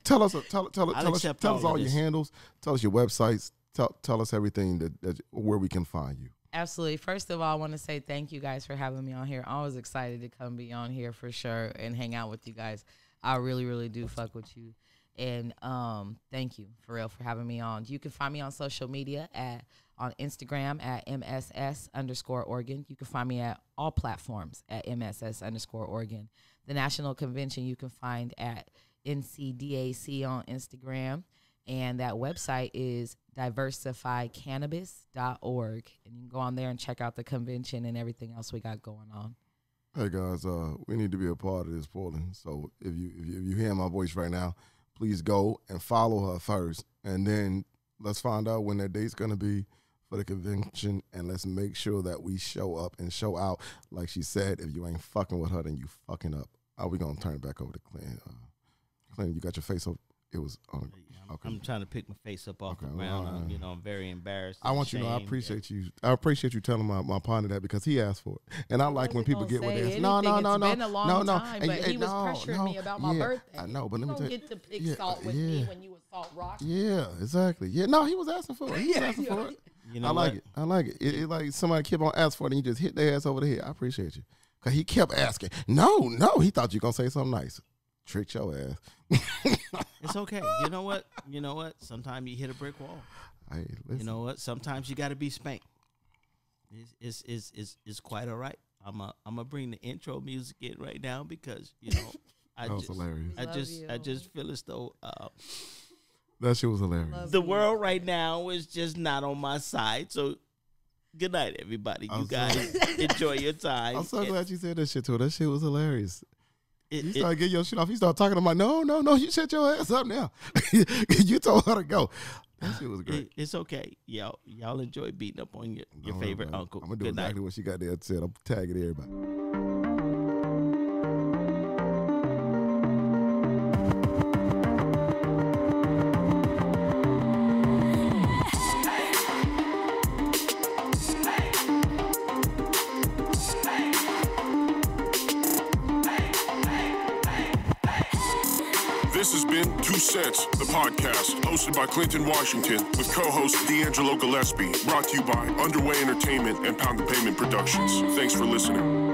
tell us accept tell us all all of your this. handles, tell us your websites, tell us everything that where we can find you. Absolutely. First of all, I want to say thank you guys for having me on here. I was excited to come be on here for sure and hang out with you guys. I really, really do fuck with you. And thank you for real for having me on. You can find me on social media on Instagram at MSS_Oregon. You can find me at all platforms at MSS_Oregon. The National Convention you can find at NCDAC on Instagram. And that website is diversifiedcannabis.org. And you can go on there and check out the convention and everything else we got going on. Hey guys, we need to be a part of this Portland. So if you hear my voice right now, please go and follow her first, and then let's find out when that date's gonna be for the convention, and let's make sure that we show up and show out. Like she said, if you ain't fucking with her, then you fucking up. We gonna turn it back over to Clint. Clint, you got your face up. It was on. Okay. I'm trying to pick my face up off the ground. I'm very embarrassed. I want you to know I appreciate you. I appreciate you telling my partner that because he asked for it, and I like when people get what they ask. No. It's been a long time, but he was pressuring me about my birthday. I know, but let me tell you, get to pick salt with me when you assault rock. Yeah, exactly. Yeah, no, he was asking for it. He was asking for it. You know I like it. I like it. It like somebody kept on asking for it, and you just hit their ass over the head. I appreciate you because he kept asking. No, he thought you gonna say something nice. Tricked your ass. It's okay. You know what? Sometimes you hit a brick wall. Hey, listen. You know what? Sometimes you got to be spanked. It's quite all right. I'm gonna bring the intro music in right now because that was hilarious. I just feel as though that shit was hilarious. The world right now is just not on my side. So good night, everybody. You guys enjoy your time. I'm so glad you said that shit to her. That shit was hilarious. You started getting your shit off. You started talking to my no. You shut your ass up now. You told her to go. That shit was great. It's okay. Y'all enjoy beating up on your favorite uncle. I'm going to do exactly what she got there and said. I'm tagging everybody. This has been 2 Cents, the podcast, hosted by Clinton Washington, with co-host DeAngelo Gillespie, brought to you by Underway Entertainment and Pound the Pavement Productions. Thanks for listening.